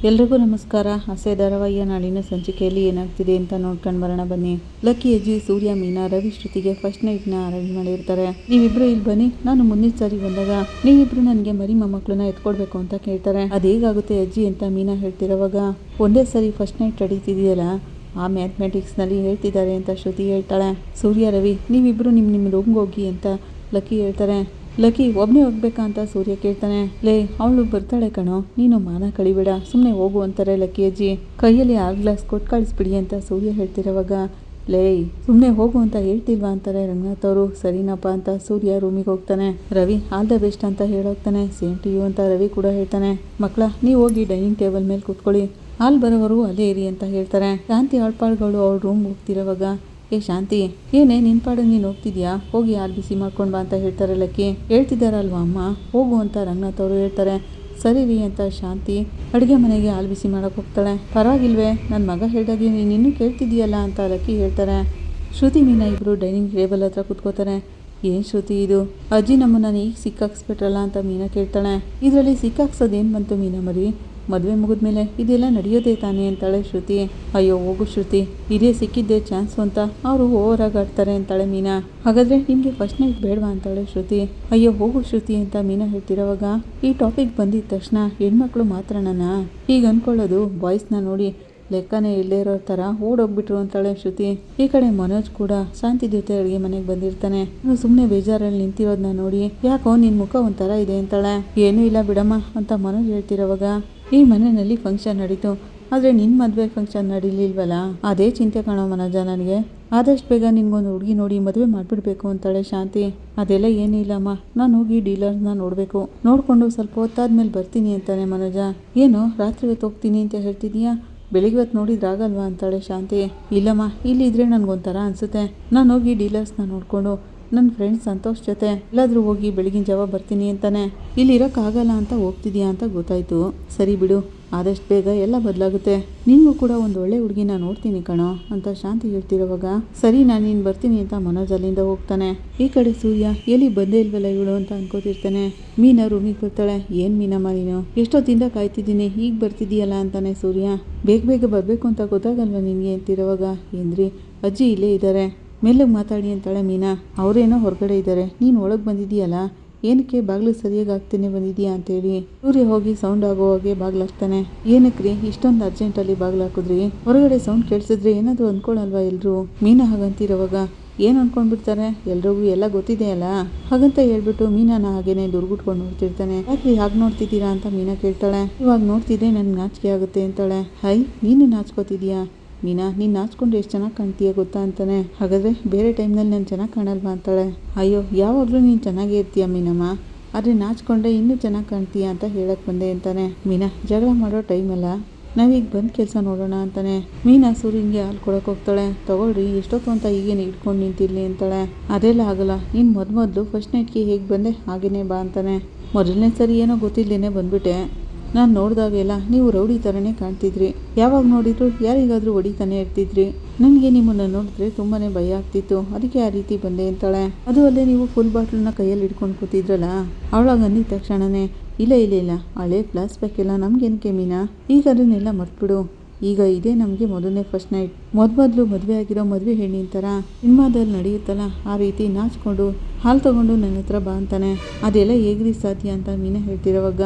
ಎಲ್ರಿಗೂ ನಮಸ್ಕಾರ. ಹಾಸ್ಯ ಧಾರಾವಾಹಿಯ ನಾಳಿನ ಸಂಚಿಕೆಯಲ್ಲಿ ಏನಾಗ್ತಿದೆ ಅಂತ ನೋಡ್ಕೊಂಡು ಬರೋಣ ಬನ್ನಿ. ಲಕ್ಕಿ ಅಜ್ಜಿ ಸೂರ್ಯ, ಮೀನಾ, ರವಿ, ಶ್ರುತಿಗೆ ಫಸ್ಟ್ ನೈಟ್ನ ಅರೇಂಜ್ ಮಾಡಿರ್ತಾರೆ. ನೀವಿಬ್ರು ಇಲ್ಲಿ ಬನ್ನಿ, ನಾನು ಮುಂದಿನ ಸಾರಿ ಬಂದಾಗ ನೀವಿಬ್ರು ನನಗೆ ಮರಿ ಮೊಮ್ಮಕ್ಕಳನ್ನ ಎತ್ಕೊಡ್ಬೇಕು ಅಂತ ಕೇಳ್ತಾರೆ. ಅದೇಗಾಗುತ್ತೆ ಅಜ್ಜಿ ಅಂತ ಮೀನಾ ಹೇಳ್ತಿರೋವಾಗ, ಒಂದೇ ಸರಿ ಫಸ್ಟ್ ನೈಟ್ ನಡೀತಿದೆಯಲ್ಲ, ಆ ಮ್ಯಾಥಮೆಟಿಕ್ಸ್ನಲ್ಲಿ ಹೇಳ್ತಿದ್ದಾರೆ ಅಂತ ಶ್ರುತಿ ಹೇಳ್ತಾಳೆ. ಸೂರ್ಯ, ರವಿ ನೀವಿಬ್ರು ನಿಮ್ಮ ರೂಮ್ಗೆ ಹೋಗಿ ಅಂತ ಲಕ್ಕಿ ಹೇಳ್ತಾರೆ. ಲಕ್ಕಿ ಒಬ್ಬನೇ ಹೋಗ್ಬೇಕಾ ಅಂತ ಸೂರ್ಯ ಕೇಳ್ತಾನೆ. ಲೇ, ಅವಳು ಬರ್ತಾಳೆ ಕಣೋ, ನೀನು ಮಾನ ಕಳಿಬೇಡ, ಸುಮ್ಮನೆ ಹೋಗು ಅಂತಾರೆ ಲಕ್ಕಿ ಅಜ್ಜಿ. ಕೈಯಲ್ಲಿ 6 ಗ್ಲಾಸ್ ಕೊಟ್ಟು ಕಳಿಸ್ಬಿಡಿ ಅಂತ ಸೂರ್ಯ ಹೇಳ್ತಿರೋವಾಗ, ಲೇ ಸುಮ್ಮನೆ ಹೋಗು ಅಂತ ಹೇಳ್ತಿಲ್ವಾ ಅಂತಾರೆ ರಂಗನಾಥ್ ಅವರು. ಸರಿನಪ್ಪ ಅಂತ ಸೂರ್ಯ ರೂಮಿಗೆ ಹೋಗ್ತಾನೆ. ರವಿ ಆಲ್ ದ ಬೆಸ್ಟ್ ಅಂತ ಹೇಳೋಗ್ತಾನೆ. ಸೇಮ್ ಟು ಯು ಅಂತ ರವಿ ಕೂಡ ಹೇಳ್ತಾನೆ. ಮಕ್ಕಳ, ನೀವು ಹೋಗಿ ಡೈನಿಂಗ್ ಟೇಬಲ್ ಮೇಲೆ ಕೂತ್ಕೊಳ್ಳಿ, ಹಾಲ್ ಬರೋವರು ಅಲ್ಲೇ ಇರಿ ಅಂತ ಹೇಳ್ತಾರೆ. ಶಾಂತಿ ಆಳ್ಪಾಳ್ಗಳು ಅವ್ರ ರೂಮ್ಗೆ ಹೋಗ್ತಿರೋವಾಗ, ಏ ಶಾಂತಿ, ಏನೇ ನಿನ್ನ ಪಾಡು ನೀನು ಹೋಗ್ತಿದ್ಯಾ, ಹೋಗಿ ಹಾಲು ಬಿಸಿ ಮಾಡ್ಕೊಂಡು ಬಾ ಅಂತ ಹೇಳ್ತಾರೆ ಲಕ್ಕಿ. ಹೇಳ್ತಿದ್ದಾರಲ್ವಾ ಅಮ್ಮ, ಹೋಗು ಅಂತ ರಂಗನಾಥ್ ಅವರು ಹೇಳ್ತಾರೆ. ಸರಿ ರೀ ಅಂತ ಶಾಂತಿ ಅಡುಗೆ ಮನೆಗೆ ಹಾಲು ಬಿಸಿ ಮಾಡೋಕೆ ಹೋಗ್ತಾಳೆ. ಪರವಾಗಿಲ್ವೇ, ನನ್ನ ಮಗ ಹೇಳ್ದಾಗೆ ನೀನು ಇನ್ನೂ ಕೇಳ್ತಿದ್ದೀಯಲ್ಲ ಅಂತ ಲಕ್ಕಿ ಹೇಳ್ತಾರೆ. ಶ್ರುತಿ, ಮೀನಾ ಇಬ್ಬರು ಡೈನಿಂಗ್ ಟೇಬಲ್ ಹತ್ರ ಕೂತ್ಕೋತಾರೆ. ಏನು ಶ್ರುತಿ ಇದು, ಅಜ್ಜಿ ನಮ್ಮನ್ನು ಈಗ ಸಿಕ್ಕಾಕ್ಸ್ಬಿಟ್ರಲ್ಲ ಅಂತ ಮೀನಾ ಕೇಳ್ತಾಳೆ. ಇದರಲ್ಲಿ ಸಿಕ್ಕಾಕ್ಸೋದೇನು ಬಂತು ಮೀನಾ ಮರಿ, ಮದುವೆ ಮುಗಿದ್ಮೇಲೆ ಇದೆಲ್ಲ ನಡೆಯೋದೇ ತಾನೇ ಅಂತಾಳೆ ಶ್ರುತಿ. ಅಯ್ಯೋ ಹೋಗು ಶ್ರುತಿ, ಇದೇ ಸಿಕ್ಕಿದ್ದೆ ಚಾನ್ಸು ಅಂತ ಅವರು ಓವರಾಗಿ ಆಡ್ತಾರೆ ಅಂತಾಳೆ ಮೀನಾ. ಹಾಗಾದರೆ ನಿಮಗೆ ಫಸ್ಟ್ ನೈಟ್ ಬೇಡವಾ ಅಂತಾಳೆ ಶ್ರುತಿ. ಅಯ್ಯೋ ಹೋಗು ಶ್ರುತಿ ಅಂತ ಮೀನಾ ಹೇಳ್ತಿರೋವಾಗ, ಈ ಟಾಪಿಕ್ ಬಂದಿದ್ದ ತಕ್ಷಣ ಹೆಣ್ಮಕ್ಳು ಮಾತ್ರನ ಈಗ ಅಂದ್ಕೊಳ್ಳೋದು, ಬಾಯ್ಸ್ನ ನೋಡಿ ಲೆಕ್ಕನೇ ಇಲ್ಲೇ ಇರೋ ಥರ ಓಡೋಗ್ಬಿಟ್ರು ಅಂತಾಳೆ ಶ್ರುತಿ. ಈ ಕಡೆ ಮನೋಜ್ ಕೂಡ ಶಾಂತಿ ಜೊತೆ ಅಡುಗೆ ಮನೆಗೆ ಬಂದಿರ್ತಾನೆ. ನಾನು ಸುಮ್ಮನೆ ಬೇಜಾರಲ್ಲಿ ನಿಂತಿರೋದನ್ನ ನೋಡಿ, ಯಾಕೋ ನಿನ್ನ ಮುಖ ಒಂಥರ ಇದೆ ಅಂತಾಳೆ. ಏನೂ ಇಲ್ಲ ಬಿಡಮ್ಮ ಅಂತ ಮನೋಜ್ ಹೇಳ್ತಿರೋವಾಗ, ಈ ಮನೆಯಲ್ಲಿ ಫಂಕ್ಷನ್ ನಡೀತು, ಆದರೆ ನಿನ್ನ ಮದುವೆ ಫಂಕ್ಷನ್ ನಡೀಲಿಲ್ವಲ್ಲ, ಅದೇ ಚಿಂತೆ ಕಾಣೋ ಮನೋಜ ನನಗೆ. ಆದಷ್ಟು ಬೇಗ ನಿನ್ಗೊಂದು ಹುಡುಗಿ ನೋಡಿ ಮದುವೆ ಮಾಡಿಬಿಡ್ಬೇಕು ಅಂತಾಳೆ ಶಾಂತಿ. ಅದೆಲ್ಲ ಏನೂ ಇಲ್ಲಮ್ಮ, ನಾನು ಹೋಗಿ ಡೀಲರ್ನ ನೋಡಬೇಕು, ನೋಡಿಕೊಂಡು ಸ್ವಲ್ಪ ಹೊತ್ತಾದ್ಮೇಲೆ ಬರ್ತೀನಿ ಅಂತಾನೆ ಮನೋಜ. ಏನು ರಾತ್ರಿ ಹೊತ್ತು ಹೋಗ್ತೀನಿ ಅಂತ ಹೇಳ್ತಿದೀಯಾ, ಬೆಳಿಗ್ಗೆ ಹೊತ್ತು ನೋಡಿದ್ರಾಗಲ್ವಾ ಅಂತಾಳೆ ಶಾಂತಿ. ಇಲ್ಲಮ್ಮ, ಇಲ್ಲಿದ್ರೆ ನನಗೊಂಥರ ಅನಿಸುತ್ತೆ, ನಾನು ಹೋಗಿ ಡೀಲರ್ಸ್ನ ನೋಡಿಕೊಂಡು ನನ್ನ ಫ್ರೆಂಡ್ ಸಂತೋಷ್ ಜೊತೆ ಎಲ್ಲಾದರೂ ಹೋಗಿ ಬೆಳಗಿನ ಜಾವ ಬರ್ತೀನಿ ಅಂತಾನೆ. ಇಲ್ಲಿ ಇರೋಕ್ಕಾಗಲ್ಲ ಅಂತ ಹೋಗ್ತಿದ್ಯಾ ಅಂತ ಗೊತ್ತಾಯ್ತು. ಸರಿ ಬಿಡು, ಆದಷ್ಟು ಬೇಗ ಎಲ್ಲ ಬದಲಾಗುತ್ತೆ, ನಿನಗೂ ಕೂಡ ಒಂದು ಒಳ್ಳೆ ಹುಡುಗಿನ ನೋಡ್ತೀನಿ ಕಣೋ ಅಂತ ಶಾಂತಿ ಹೇಳ್ತಿರೋವಾಗ, ಸರಿ ನಾನು ನೀನು ಬರ್ತೀನಿ ಅಂತ ಮನೋಜ್ ಅಲ್ಲಿಂದ ಹೋಗ್ತಾನೆ. ಈ ಕಡೆ ಸೂರ್ಯ ಎಲ್ಲಿ ಬಂದೇ ಇಲ್ವಲ್ಲ ಇವಳು ಅಂತ ಅನ್ಕೋತಿರ್ತಾನೆ. ಮೀನಾ ರೂಮಿಗೆ ಬರ್ತಾಳೆ. ಏನು ಮೀನಮ್ಮ ನೀನು, ಎಷ್ಟೊತ್ತಿಂದ ಕಾಯ್ತಿದ್ದೀನಿ, ಈಗ ಬರ್ತಿದ್ದೀಯಲ್ಲ ಅಂತಾನೆ ಸೂರ್ಯ. ಬೇಗ ಬೇಗ ಬರಬೇಕು ಅಂತ ಗೊತ್ತಾಗಲ್ವ ನಿನಗೆ ಅಂತಿರೋವಾಗ, ಏನ್ರಿ ಅಜ್ಜಿ ಇಲ್ಲೇ ಇದ್ದಾರೆ, ಮೇಲೆಗೆ ಮಾತಾಡಿ ಅಂತಾಳೆ ಮೀನಾ. ಅವರೇನೋ ಹೊರಗಡೆ ಇದ್ದಾರೆ, ನೀನು ಒಳಗೆ ಬಂದಿದ್ದೀಯಲ್ಲ, ಏನಕ್ಕೆ ಬಾಗಿಲು ಸರಿಯಾಗಿ ಆಗ್ತೇನೆ ಬಂದಿದ್ದೀಯಾ ಅಂತೇಳಿ ಸೂರ್ಯ ಹೋಗಿ ಸೌಂಡ್ ಆಗೋ ಹಾಗೆ ಬಾಗಿಲು ಹಾಕ್ತಾನೆ. ಏನಕ್ರಿ ಇಷ್ಟೊಂದು ಅರ್ಜೆಂಟಲ್ಲಿ ಬಾಗಿಲು ಹಾಕಿದ್ರಿ, ಹೊರಗಡೆ ಸೌಂಡ್ ಕೇಳಿಸಿದ್ರೆ ಏನಾದರೂ ಅಂದ್ಕೊಳ್ಳಲ್ವಾ ಎಲ್ಲರೂ. ಮೀನಾ ಹಾಗಂತಿರೋವಾಗ, ಏನು ಅಂದ್ಕೊಂಡ್ಬಿಡ್ತಾರೆ, ಎಲ್ರಿಗೂ ಎಲ್ಲ ಗೊತ್ತಿದೆಯಲ್ಲ ಹಾಗಂತ ಹೇಳ್ಬಿಟ್ಟು ಮೀನಾನ ಹಾಗೇನೆ ದುರ್ಗುಟ್ಕೊಂಡು ನೋಡ್ತಿರ್ತಾನೆ. ಯಾಕ್ರಿ ಹಾಗೆ ನೋಡ್ತಿದ್ದೀರಾ ಅಂತ ಮೀನಾ ಕೇಳ್ತಾಳೆ. ಇವಾಗ ನೋಡ್ತಿದ್ರೆ ನನ್ಗೆ ನಾಚಿಕೆ ಆಗುತ್ತೆ ಅಂತಾಳೆ. ಹೈ, ನೀನು ನಾಚ್ಕೋತಿದ್ಯಾ ಮೀನಾ, ನೀನು ನಾಚ್ಕೊಂಡು ಎಷ್ಟು ಚೆನ್ನಾಗಿ ಕಾಣ್ತೀಯ ಗೊತ್ತಾ ಅಂತಾನೆ. ಹಾಗಾದರೆ ಬೇರೆ ಟೈಮ್ನಲ್ಲಿ ನಾನು ಚೆನ್ನಾಗಿ ಕಾಣಲ್ವಾ ಅಂತಾಳೆ. ಅಯ್ಯೋ ಯಾವಾಗಲೂ ನೀನು ಚೆನ್ನಾಗೇ ಇರ್ತೀಯ ಮೀನಮ್ಮ, ಆದರೆ ನಾಚ್ಕೊಂಡ್ರೆ ಇನ್ನೂ ಚೆನ್ನಾಗಿ ಕಾಣ್ತೀಯ ಅಂತ ಹೇಳಕ್ಕೆ ಬಂದೆ ಅಂತಾನೆ. ಮೀನಾ, ಜಗಳ ಮಾಡೋ ಟೈಮಲ್ಲ, ನಾವೀಗ ಬಂದು ಕೆಲಸ ನೋಡೋಣ ಅಂತಾನೆ. ಮೀನಾ ಸೂರ್ಯನಿಗೆ ಹಾಲು ಕೊಡೋಕೆ ಹೋಗ್ತಾಳೆ. ತಗೊಳ್ರಿ, ಎಷ್ಟೊತ್ತು ಅಂತ ಹೀಗೇನೆ ಇಟ್ಕೊಂಡು ನಿಂತಿರ್ಲಿ ಅಂತಾಳೆ. ಅದೆಲ್ಲ ಆಗಲ್ಲ, ನೀನು ಮೊದಲು ಫಸ್ಟ್ ನೈಟ್ಗೆ ಹೇಗೆ ಬಂದೆ ಹಾಗೇನೆ ಬಾ ಅಂತಾನೆ. ಮೊದಲನೇ ಸರಿ ಏನೋ ಗೊತ್ತಿಲ್ಲದೇನೆ ಬಂದ್ಬಿಟ್ಟೆ, ನಾನು ನೋಡಿದಾಗೆಲ್ಲ ನೀವು ರೌಡಿ ಥರನೇ ಕಾಣ್ತಿದ್ರಿ, ಯಾವಾಗ ನೋಡಿದ್ರು ಯಾರಿಗಾದರೂ ಹೊಡಿತಾನೆ ಇರ್ತಿದ್ರಿ, ನನಗೆ ನಿಮ್ಮನ್ನು ನೋಡಿದ್ರೆ ತುಂಬಾ ಭಯ ಆಗ್ತಿತ್ತು, ಅದಕ್ಕೆ ಆ ರೀತಿ ಬಂದೆ ಅಂತಾಳೆ. ಅದು ಅಲ್ಲದೆ ನೀವು ಫುಲ್ ಬಾಟ್ಲನ್ನ ಕೈಯಲ್ಲಿ ಹಿಡ್ಕೊಂಡು ಕೂತಿದ್ರಲ್ಲ, ಅವಳಾಗ ಅಂದಿದ ತಕ್ಷಣನೇ, ಇಲ್ಲ ಹಳೆ ಫ್ಲಾಸ್ ಬ್ಯಾಕ್ ಎಲ್ಲ ನಮಗೇನಕ್ಕೆ ಮೀನಾ, ಈಗ ಅದನ್ನೆಲ್ಲ ಮರ್ತ್ಬಿಡು, ಈಗ ಇದೇ ನಮಗೆ ಮೊದಲನೇ ಫಸ್ಟ್ ನೈಟ್, ಮೊದಲು ಮದುವೆ ಆಗಿರೋ ಮದುವೆ ಹೆಣ್ಣಿನ ಥರ ಸಿನಿಮಾದಲ್ಲಿ ನಡೆಯುತ್ತಲ್ಲ ಆ ರೀತಿ ನಾಚ್ಕೊಂಡು ಹಾಲು ತಗೊಂಡು ನನ್ನ ಹತ್ರ ಬಾ ಅಂತಾನೆ. ಅದೆಲ್ಲ ಹೇಗ್ರಿ ಸಾಧ್ಯ ಅಂತ ಮೀನಾ ಹೇಳ್ತಿರೋವಾಗ,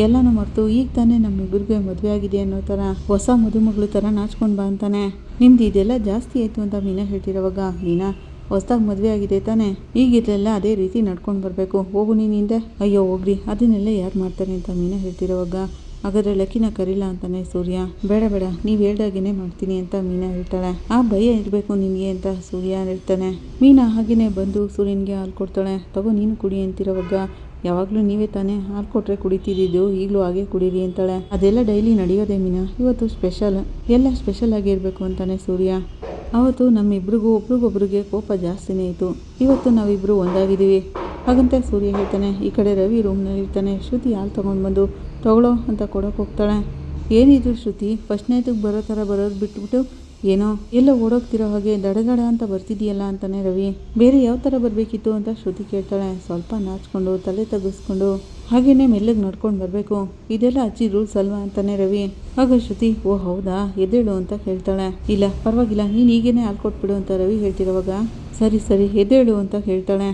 ಎಲ್ಲನೂ ಮರೆತು ಈಗ ತಾನೇ ನಮ್ಮಿಬ್ಬರಿಗೆ ಮದುವೆ ಆಗಿದೆ ಅನ್ನೋ ಥರ ಹೊಸ ಮದುಮಗಳು ಥರ ನಾಚ್ಕೊಂಡು ಬಾ ಅಂತಾನೆ. ನಿಮ್ದು ಇದೆಲ್ಲ ಜಾಸ್ತಿ ಆಯಿತು ಅಂತ ಮೀನಾ ಹೇಳ್ತಿರೋವಾಗ, ಮೀನಾ ಹೊಸ್ದಾಗಿ ಮದುವೆ ಆಗಿದೆ ತಾನೆ, ಈಗಿದೆಲ್ಲ ಅದೇ ರೀತಿ ನಡ್ಕೊಂಡು ಬರಬೇಕು, ಹೋಗು ನೀನಿಂದ. ಅಯ್ಯೋ ಹೋಗ್ರಿ, ಅದನ್ನೆಲ್ಲ ಯಾರು ಮಾಡ್ತಾರೆ ಅಂತ ಮೀನಾ ಹೇಳ್ತಿರೋವಾಗ, ಹಾಗಾದರೆ ಲಕ್ಕಿನ ಕರೀಲ ಅಂತಾನೆ ಸೂರ್ಯ. ಬೇಡ ನೀವು ಹೇಳ್ದಾಗೇನೆ ಮಾಡ್ತೀನಿ ಅಂತ ಮೀನಾ ಹೇಳ್ತಾಳೆ. ಆ ಭಯ ಇರಬೇಕು ನಿನಗೆ ಅಂತ ಸೂರ್ಯ ಹೇಳ್ತಾನೆ. ಮೀನಾ ಹಾಗೆಯೇ ಬಂದು ಸೂರ್ಯನಿಗೆ ಹಾಲು ಕೊಡ್ತಾಳೆ. ತಗೋ ನೀನು ಕುಡಿ ಅಂತಿರೋವಾಗ, ಯಾವಾಗಲೂ ನೀವೇ ತಾನೇ ಹಾಲು ಕೊಟ್ಟರೆ ಕುಡಿತಿದ್ದು, ಈಗಲೂ ಹಾಗೆ ಕುಡೀರಿ ಅಂತಾಳೆ. ಅದೆಲ್ಲ ಡೈಲಿ ನಡೆಯೋದೇ ಮೀನಾ, ಇವತ್ತು ಸ್ಪೆಷಲ್, ಎಲ್ಲ ಸ್ಪೆಷಲ್ ಆಗಿರಬೇಕು ಅಂತಾನೆ ಸೂರ್ಯ. ಅವತ್ತು ನಮ್ಮಿಬ್ರಿಗೂ ಒಬ್ರಿಗೊಬ್ರಿಗೆ ಕೋಪ ಜಾಸ್ತಿನೇ ಇತ್ತು, ಇವತ್ತು ನಾವಿಬ್ಬರು ಒಂದಾಗಿದ್ದೀವಿ ಹಾಗಂತ ಸೂರ್ಯ ಹೇಳ್ತಾನೆ. ಈ ಕಡೆ ರವಿ ರೂಮ್ನಲ್ಲಿ ಇರ್ತಾನೆ. ಶ್ರುತಿ ಹಾಲು ತೊಗೊಂಡು ಬಂದು ತಗೊಳ್ಳೋ ಅಂತ ಕೊಡೋಕೆ ಹೋಗ್ತಾಳೆ. ಏನಿದ್ರು ಶ್ರುತಿ, ಫಸ್ಟ್ ನೈಟಿಗೆ ಬರೋ ಥರ ಬರೋದು ಬಿಟ್ಬಿಟ್ಟು ಏನೋ ಎಲ್ಲ ಓಡೋಗ್ತಿರೋ ಹಾಗೆ ದಡದಡ ಅಂತ ಬರ್ತಿದೆಯಲ್ಲ ಅಂತಾನೆ ರವಿ. ಬೇರೆ ಯಾವ ಥರ ಬರಬೇಕಿತ್ತು ಅಂತ ಶ್ರುತಿ ಕೇಳ್ತಾಳೆ. ಸ್ವಲ್ಪ ನಾಚ್ಕೊಂಡು ತಲೆ ತಗ್ಗಿಸ್ಕೊಂಡು ಹಾಗೇನೆ ಮೆಲ್ಲಗೆ ನಡ್ಕೊಂಡು ಬರಬೇಕು, ಇದೆಲ್ಲ ಅಜ್ಜಿ ರೂಲ್ಸ್ ಅಲ್ವಾ ಅಂತಾನೆ ರವಿ. ಆಗ ಶ್ರುತಿ ಓ ಹೌದಾ ಎದ್ದೇಳು ಅಂತ ಹೇಳ್ತಾಳೆ. ಇಲ್ಲ ಪರವಾಗಿಲ್ಲ ನೀನು ಈಗೇನೆ ಹಾಲು ಕೊಟ್ಬಿಡು ಅಂತ ರವಿ ಹೇಳ್ತಿರೋವಾಗ ಸರಿ ಸರಿ ಎದ್ದೇಳು ಅಂತ ಹೇಳ್ತಾಳೆ.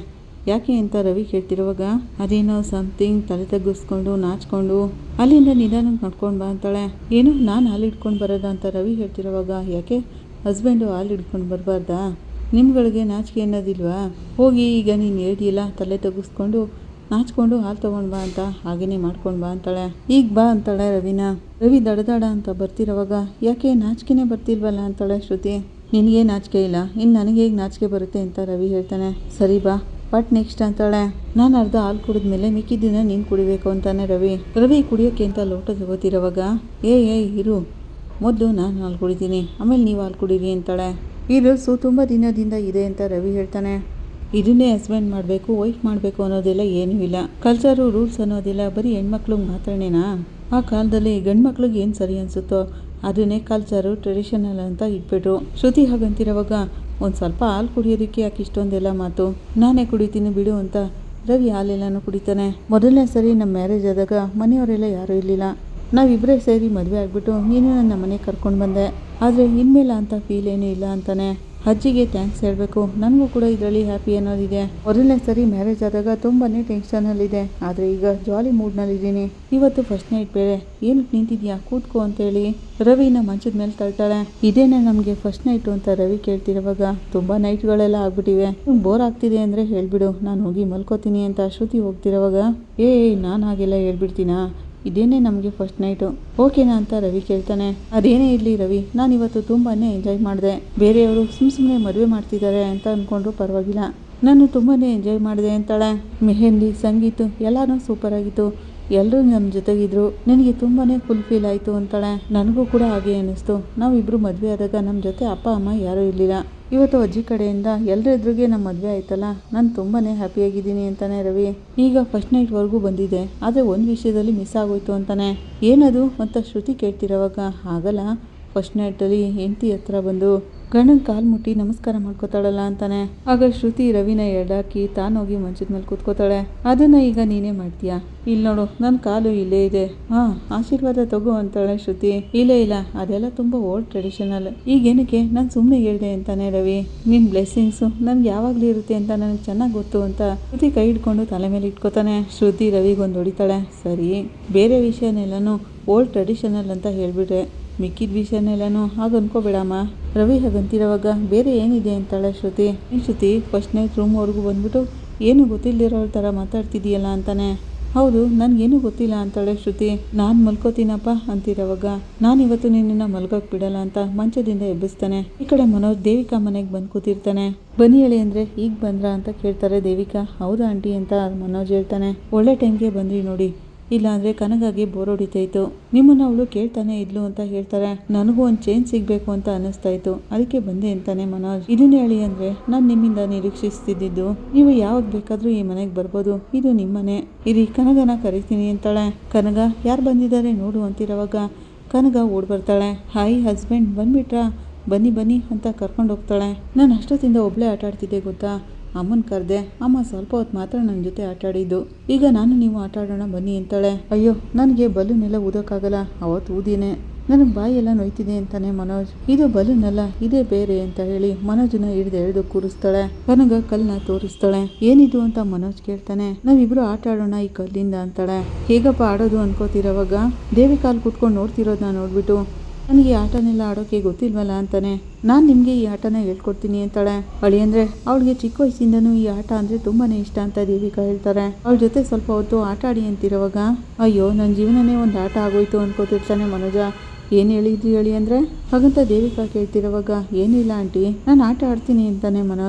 ಯಾಕೆ ಅಂತ ರವಿ ಕೇಳ್ತಿರುವಾಗ ಅದೇನೋ ಸಮಥಿಂಗ್ ತಲೆ ತಗ್ಗಿಸ್ಕೊಂಡು ನಾಚ್ಕೊಂಡು ಅಲ್ಲಿಂದ ನಿಧಾನಕ್ಕೆ ನಡ್ಕೊಂಡು ಬಾ ಅಂತಾಳೆ. ಏನು ನಾನು ಹಾಲು ಹಿಡ್ಕೊಂಡು ಬರೋದ ಅಂತ ರವಿ ಹೇಳ್ತಿರುವಾಗ ಯಾಕೆ ಹಸ್ಬೆಂಡು ಹಾಲು ಹಿಡ್ಕೊಂಡು ಬರಬಾರ್ದಾ, ನಿಮ್ಗಳಿಗೆ ನಾಚಿಕೆ ಅನ್ನೋದಿಲ್ವಾ, ಹೋಗಿ ಈಗ ನೀನು ಹೇಳ್ದಿಲ್ಲ ತಲೆ ತಗ್ಗಿಸ್ಕೊಂಡು ನಾಚ್ಕೊಂಡು ಹಾಲು ತೊಗೊಂಡು ಬಾ ಅಂತ ಹಾಗೇನೆ ಮಾಡ್ಕೊಂಡು ಬಾ ಅಂತಾಳೆ. ಈಗ ಬಾ ಅಂತಾಳೆ ರವಿನ. ರವಿ ದಡದಾಡ ಅಂತ ಬರ್ತಿರೋವಾಗ ಯಾಕೆ ನಾಚಿಕೆನೇ ಬರ್ತಿಲ್ವಲ್ಲ ಅಂತಾಳೆ ಶ್ರುತಿ. ನಿನಗೆ ನಾಚಿಕೆ ಇಲ್ಲ, ಇನ್ನು ನನಗೆ ಹೇಗೆ ನಾಚಿಕೆ ಬರುತ್ತೆ ಅಂತ ರವಿ ಹೇಳ್ತಾನೆ. ಸರಿ ಬಾ ಬಟ್ ನೆಕ್ಸ್ಟ್ ಅಂತಾಳೆ. ನಾನು ಅರ್ಧ ಹಾಲು ಕುಡಿದ್ಮೇಲೆ ಮಿಕ್ಕಿದ್ದಿನ ನೀನು ಕುಡಿಬೇಕು ಅಂತಾನೆ ರವಿ. ರವಿ ಕುಡಿಯೋಕ್ಕೆ ಅಂತ ಲೋಟ ತಗೋತಿರೋವಾಗ ಏಯ್ ಇರು, ಮೊದಲು ನಾನು ಹಾಲು ಕುಡಿತೀನಿ ಆಮೇಲೆ ನೀವು ಹಾಲು ಕುಡೀರಿ ಅಂತಾಳೆ. ಈ ರೂಲ್ಸು ತುಂಬ ದಿನದಿಂದ ಇದೆ ಅಂತ ರವಿ ಹೇಳ್ತಾನೆ. ಇದನ್ನೇ ಹಸ್ಬೆಂಡ್ ಮಾಡಬೇಕು ವೈಫ್ ಮಾಡಬೇಕು ಅನ್ನೋದೆಲ್ಲ ಏನೂ ಇಲ್ಲ, ಕಲ್ಚರು ರೂಲ್ಸ್ ಅನ್ನೋದೆಲ್ಲ ಬರೀ ಹೆಣ್ಮಕ್ಳಿಗೆ ಮಾತ್ರನೇನಾ. ಆ ಕಾಲದಲ್ಲಿ ಗಂಡು ಮಕ್ಳಿಗೆ ಏನು ಸರಿ ಅನಿಸುತ್ತೋ ಅದನ್ನೇ ಕಲ್ಚರು ಟ್ರೆಡಿಷನಲ್ ಅಂತ ಇಟ್ಬಿಟ್ರು. ಶ್ರುತಿ ಹಾಗಂತಿರೋವಾಗ ಒಂದು ಸ್ವಲ್ಪ ಹಾಲು ಕುಡಿಯೋದಕ್ಕೆ ಯಾಕೆ ಇಷ್ಟೊಂದೆಲ್ಲ ಮಾತು, ನಾನೇ ಕುಡಿತೀನಿ ಬಿಡು ಅಂತ ರವಿ ಹಾಲೆಲ್ಲನೂ ಕುಡಿತಾನೆ. ಮೊದಲನೇ ಸರಿ ನಮ್ಮ ಮ್ಯಾರೇಜ್ ಆದಾಗ ಮನೆಯವರೆಲ್ಲ ಯಾರೂ ಇರಲಿಲ್ಲ, ನಾವಿಬ್ಬರೇ ಸೇರಿ ಮದುವೆ ಆಗಿಬಿಟ್ಟು ನೀನು ನನ್ನ ಮನೆಗೆ ಕರ್ಕೊಂಡು ಬಂದೆ, ಆದರೆ ಇನ್ಮೇಲೆ ಅಂತ ಫೀಲ್ ಏನೂ ಇಲ್ಲ ಅಂತಾನೆ. ಅಜ್ಜಿಗೆ ಥ್ಯಾಂಕ್ಸ್ ಹೇಳಬೇಕು, ನನಗೂ ಕೂಡ ಇದರಲ್ಲಿ ಹ್ಯಾಪಿ ಅನ್ನೋದಿದೆ. ಮೊದಲನೇ ಸರಿ ಮ್ಯಾರೇಜ್ ಆದಾಗ ತುಂಬಾ ಟೆನ್ಷನಲ್ಲಿದೆ, ಆದರೆ ಈಗ ಜಾಲಿ ಮೂಡ್ನಲ್ಲಿದ್ದೀನಿ. ಇವತ್ತು ಫಸ್ಟ್ ನೈಟ್ ಬೇರೆ, ಏನಕ್ಕೆ ನಿಂತಿದ್ಯಾ ಕೂತ್ಕೋ ಅಂತೇಳಿ ರವಿನ ಮಂಚದ ಮೇಲೆ ತಳ್ತಾಳೆ. ಇದೇನೆ ನಮಗೆ ಫಸ್ಟ್ ನೈಟು ಅಂತ ರವಿ ಕೇಳ್ತಿರೋವಾಗ ತುಂಬ ನೈಟ್ಗಳೆಲ್ಲ ಆಗ್ಬಿಟ್ಟಿವೆ, ಬೋರ್ ಆಗ್ತಿದೆ ಅಂದರೆ ಹೇಳ್ಬಿಡು ನಾನು ಹೋಗಿ ಮಲ್ಕೋತೀನಿ ಅಂತ ಶ್ರುತಿ ಹೋಗ್ತಿರೋವಾಗ ನಾನು ಹಾಗೆಲ್ಲ ಹೇಳ್ಬಿಡ್ತೀನಾ, ಇದೇನೇ ನಮಗೆ ಫಸ್ಟ್ ನೈಟು ಓಕೆನಾ ಅಂತ ರವಿ ಕೇಳ್ತಾನೆ. ಅದೇನೇ ಇರಲಿ ರವಿ, ನಾನಿವತ್ತು ತುಂಬಾ ಎಂಜಾಯ್ ಮಾಡಿದೆ, ಬೇರೆಯವರು ಸುಮ್ಮನೆ ಮದುವೆ ಮಾಡ್ತಿದ್ದಾರೆ ಅಂತ ಅಂದ್ಕೊಂಡ್ರು ಪರವಾಗಿಲ್ಲ, ನಾನು ತುಂಬಾ ಎಂಜಾಯ್ ಮಾಡಿದೆ ಅಂತಾಳೆ. ಮೆಹಂದಿ ಸಂಗೀತ ಎಲ್ಲನೂ ಸೂಪರ್ ಆಗಿತ್ತು, ಎಲ್ಲರೂ ನಮ್ಮ ಜೊತೆಗಿದ್ರು, ನನಗೆ ತುಂಬಾ ಫುಲ್ ಫೀಲ್ ಆಯಿತು ಅಂತಾಳೆ. ನನಗೂ ಕೂಡ ಹಾಗೆ ಅನ್ನಿಸ್ತು, ನಾವಿಬ್ಬರು ಮದುವೆ ಆದಾಗ ನಮ್ಮ ಜೊತೆ ಅಪ್ಪ ಅಮ್ಮ ಯಾರೂ ಇರಲಿಲ್ಲ, ಇವತ್ತು ಅಜ್ಜಿ ಕಡೆಯಿಂದ ಎಲ್ಲರ ಎದುರಿಗೆ ನಮ್ಮ ಮದುವೆ ಆಯ್ತಲ್ಲ, ನಾನು ತುಂಬಾ ಹ್ಯಾಪಿಯಾಗಿದ್ದೀನಿ ಅಂತಾನೆ ರವಿ. ಈಗ ಫಸ್ಟ್ ನೈಟ್ವರೆಗೂ ಬಂದಿದೆ, ಆದರೆ ಒಂದು ವಿಷಯದಲ್ಲಿ ಮಿಸ್ ಆಗೋಯ್ತು ಅಂತಾನೆ. ಏನದು ಅಂತ ಶ್ರುತಿ ಕೇಳ್ತಿರೋವಾಗ ಆಗಲ್ಲ, ಫಸ್ಟ್ ನೈಟಲ್ಲಿ ಹೆಂಡತಿ ಹತ್ರ ಬಂದು ಗಂಡನ ಕಾಲು ಮುಟ್ಟಿ ನಮಸ್ಕಾರ ಮಾಡ್ಕೋತಾಳಲ್ಲ ಅಂತಾನೆ. ಆಗ ಶ್ರುತಿ ರವಿನ ಎಡಾಕಿ ತಾನೋಗಿ ಮಂಚದ ಮೇಲೆ ಕೂತ್ಕೋತಾಳೆ. ಅದನ್ನು ಈಗ ನೀನೇ ಮಾಡ್ತೀಯಾ, ಇಲ್ಲಿ ನೋಡು ನನ್ನ ಕಾಲು ಇಲ್ಲೇ ಇದೆ, ಆಶೀರ್ವಾದ ತಗೋ ಅಂತಾಳೆ ಶ್ರುತಿ. ಇಲ್ಲ ಅದೆಲ್ಲ ತುಂಬ ಓಲ್ಡ್ ಟ್ರೆಡಿಷನಲ್, ಈಗೇನಕ್ಕೆ ನಾನು ಸುಮ್ಮನೆ ಹೇಳಿದೆ ಅಂತಾನೆ ರವಿ. ನಿನ್ನ ಬ್ಲೆಸ್ಸಿಂಗ್ಸು ನನ್ಗೆ ಯಾವಾಗಲೂ ಇರುತ್ತೆ ಅಂತ ನನಗೆ ಚೆನ್ನಾಗಿ ಗೊತ್ತು ಅಂತ ಶ್ರುತಿ ಕೈ ಹಿಡ್ಕೊಂಡು ತಲೆ ಮೇಲೆ ಇಟ್ಕೋತಾನೆ. ಶ್ರುತಿ ರವಿಗೊಂದು ಹೊಡಿತಾಳೆ. ಸರಿ ಬೇರೆ ವಿಷಯನೆಲ್ಲನೂ ಓಲ್ಡ್ ಟ್ರೆಡಿಷನಲ್ ಅಂತ ಹೇಳ್ಬಿಟ್ರೆ ಮಿಕ್ಕಿದ ವಿಷಯನೆಲ್ಲನೂ ಹಾಗೆ ಅನ್ಕೋಬೇಡಮ್ಮ. ರವಿ ಹಾಗಂತಿರೋವಾಗ ಬೇರೆ ಏನಿದೆ ಅಂತಾಳೆ ಶ್ರುತಿ. ಶ್ರುತಿ ಫಸ್ಟ್ ನೈಟ್ ರೂಮ್ವರೆಗೂ ಬಂದ್ಬಿಟ್ಟು ಏನು ಗೊತ್ತಿಲ್ಲದಿರೋ ಥರ ಮಾತಾಡ್ತಿದೀಯಲ್ಲ ಅಂತಾನೆ. ಹೌದು ನನಗೇನು ಗೊತ್ತಿಲ್ಲ ಅಂತಾಳೆ ಶ್ರುತಿ. ನಾನು ಮಲ್ಕೋತೀನಪ್ಪ ಅಂತಿರೋವಾಗ ನಾನಿವತ್ತು ನಿನ್ನನ್ನು ಮಲ್ಗೋಕೆ ಬಿಡಲ್ಲ ಅಂತ ಮಂಚದಿಂದ ಎಬ್ಬಿಸ್ತಾನೆ. ಈ ಕಡೆ ಮನೋಜ್ ದೇವಿಕಾ ಮನೆಗೆ ಬಂದು ಕೂತಿರ್ತಾನೆ. ಬನ್ನಿ ಹೇಳಿ ಅಂದರೆ ಈಗ ಬಂದ್ರಾ ಅಂತ ಕೇಳ್ತಾರೆ ದೇವಿಕಾ. ಹೌದಾ ಆಂಟಿ ಅಂತ ಮನೋಜ್ ಹೇಳ್ತಾನೆ. ಒಳ್ಳೆ ಟೈಮ್ಗೆ ಬಂದ್ರಿ ನೋಡಿ, ಇಲ್ಲಾಂದರೆ ಕನಗಾಗಿ ಬೋರ್ ಹೊಡಿತಾಯಿತ್ತು, ನಿಮ್ಮನ್ನು ಅವಳು ಕೇಳ್ತಾನೆ ಇದ್ಲು ಅಂತ ಹೇಳ್ತಾರೆ. ನನಗೂ ಒಂದು ಚೇಂಜ್ ಸಿಗಬೇಕು ಅಂತ ಅನ್ನಿಸ್ತಾ ಇತ್ತು, ಅದಕ್ಕೆ ಬಂದೆ ಅಂತಾನೆ ಮನೋಜ್. ಇದನ್ನ ಹೇಳಿ ಅಂದರೆ ನಾನು ನಿಮ್ಮಿಂದ ನಿರೀಕ್ಷಿಸ್ತಿದ್ದು ನೀವು ಯಾವಾಗ ಬೇಕಾದರೂ ಈ ಮನೆಗೆ ಬರ್ಬೋದು, ಇದು ನಿಮ್ಮನೆ, ಇರಿ ಕನಗನ ಕರಿತೀನಿ ಅಂತಾಳೆ. ಕನಗ ಯಾರು ಬಂದಿದ್ದಾರೆ ನೋಡು ಅಂತಿರೋವಾಗ ಕನಗ ಓಡ್ ಬರ್ತಾಳೆ. ಹಾಯ್ ಹಸ್ಬೆಂಡ್ ಬಂದ್ಬಿಟ್ರಾ, ಬನ್ನಿ ಅಂತ ಕರ್ಕೊಂಡು ಹೋಗ್ತಾಳೆ. ನಾನು ಅಷ್ಟೊತ್ತಿಂದ ಒಬ್ಬಳೇ ಆಟ ಆಡ್ತಿದ್ದೆ ಗೊತ್ತಾ, ಅಮ್ಮನ ಕರೆದೆ, ಅಮ್ಮ ಸ್ವಲ್ಪ ಹೊತ್ತು ಮಾತ್ರ ನನ್ನ ಜೊತೆ ಆಟ ಆಡಿದ್ದು, ಈಗ ನಾನು ನೀವು ಆಟ ಆಡೋಣ ಬನ್ನಿ ಅಂತಾಳೆ. ಅಯ್ಯೋ ನನಗೆ ಬಲೂನೆಲ್ಲ ಊದೋಕ್ಕಾಗಲ್ಲ, ಅವತ್ತು ಊದಿನೇ ನನಗೆ ಬಾಯೆಲ್ಲ ನೋಯ್ತಿದೆ ಅಂತಾನೆ ಮನೋಜ್. ಇದು ಬಲೂನ್ ಅಲ್ಲ ಇದೇ ಬೇರೆ ಅಂತ ಹೇಳಿ ಮನೋಜನ ಹಿಡಿದು ಕೂರಿಸ್ತಾಳೆ. ಕನಗ ಕಲ್ಲನ್ನ ತೋರಿಸ್ತಾಳೆ. ಏನಿದು ಅಂತ ಮನೋಜ್ ಕೇಳ್ತಾನೆ. ನಾವಿಬ್ರು ಆಟ ಆಡೋಣ ಈ ಕಲ್ಲಿಂದ ಅಂತಾಳೆ. ಹೇಗಪ್ಪ ಆಡೋದು ಅನ್ಕೋತಿರೋವಾಗ ದೇವಿಕಾಲ್ ಕೂತ್ಕೊಂಡು ನೋಡ್ತಿರೋದನ್ನ ನೋಡ್ಬಿಟ್ಟು ನನಗೆ ಈ ಆಟನೆಲ್ಲ ಆಡೋಕ್ಕೆ ಗೊತ್ತಿಲ್ವಲ್ಲ ಅಂತಾನೆ. ನಾನು ನಿಮಗೆ ಈ ಆಟನ ಹೇಳ್ಕೊಡ್ತೀನಿ ಅಂತಾಳೆ. ಅಳಿಯಂದ್ರೆ ಅವಳಿಗೆ ಚಿಕ್ಕ ವಯಸ್ಸಿಂದನೂ ಈ ಆಟ ಅಂದರೆ ತುಂಬಾ ಇಷ್ಟ ಅಂತ ದೇವಿಕಾ ಹೇಳ್ತಾರೆ. ಅವಳ ಜೊತೆ ಸ್ವಲ್ಪ ಹೊತ್ತು ಆಟ ಆಡಿ ಅಂತಿರೋವಾಗ ಅಯ್ಯೋ ನನ್ನ ಜೀವನನೇ ಒಂದು ಆಟ ಆಗೋಯ್ತು ಅನ್ಕೋತಿರ್ತಾನೆ ಮನೋಜ. ಏನು ಹೇಳಿದ್ರಿ ಹೇಳಿ ಅಂದರೆ ಹಾಗಂತ ದೇವಿಕಾ ಕೇಳ್ತಿರೋವಾಗ ಏನಿಲ್ಲ ಆಂಟಿ ನಾನು ಆಟ ಆಡ್ತೀನಿ ಅಂತಾನೆ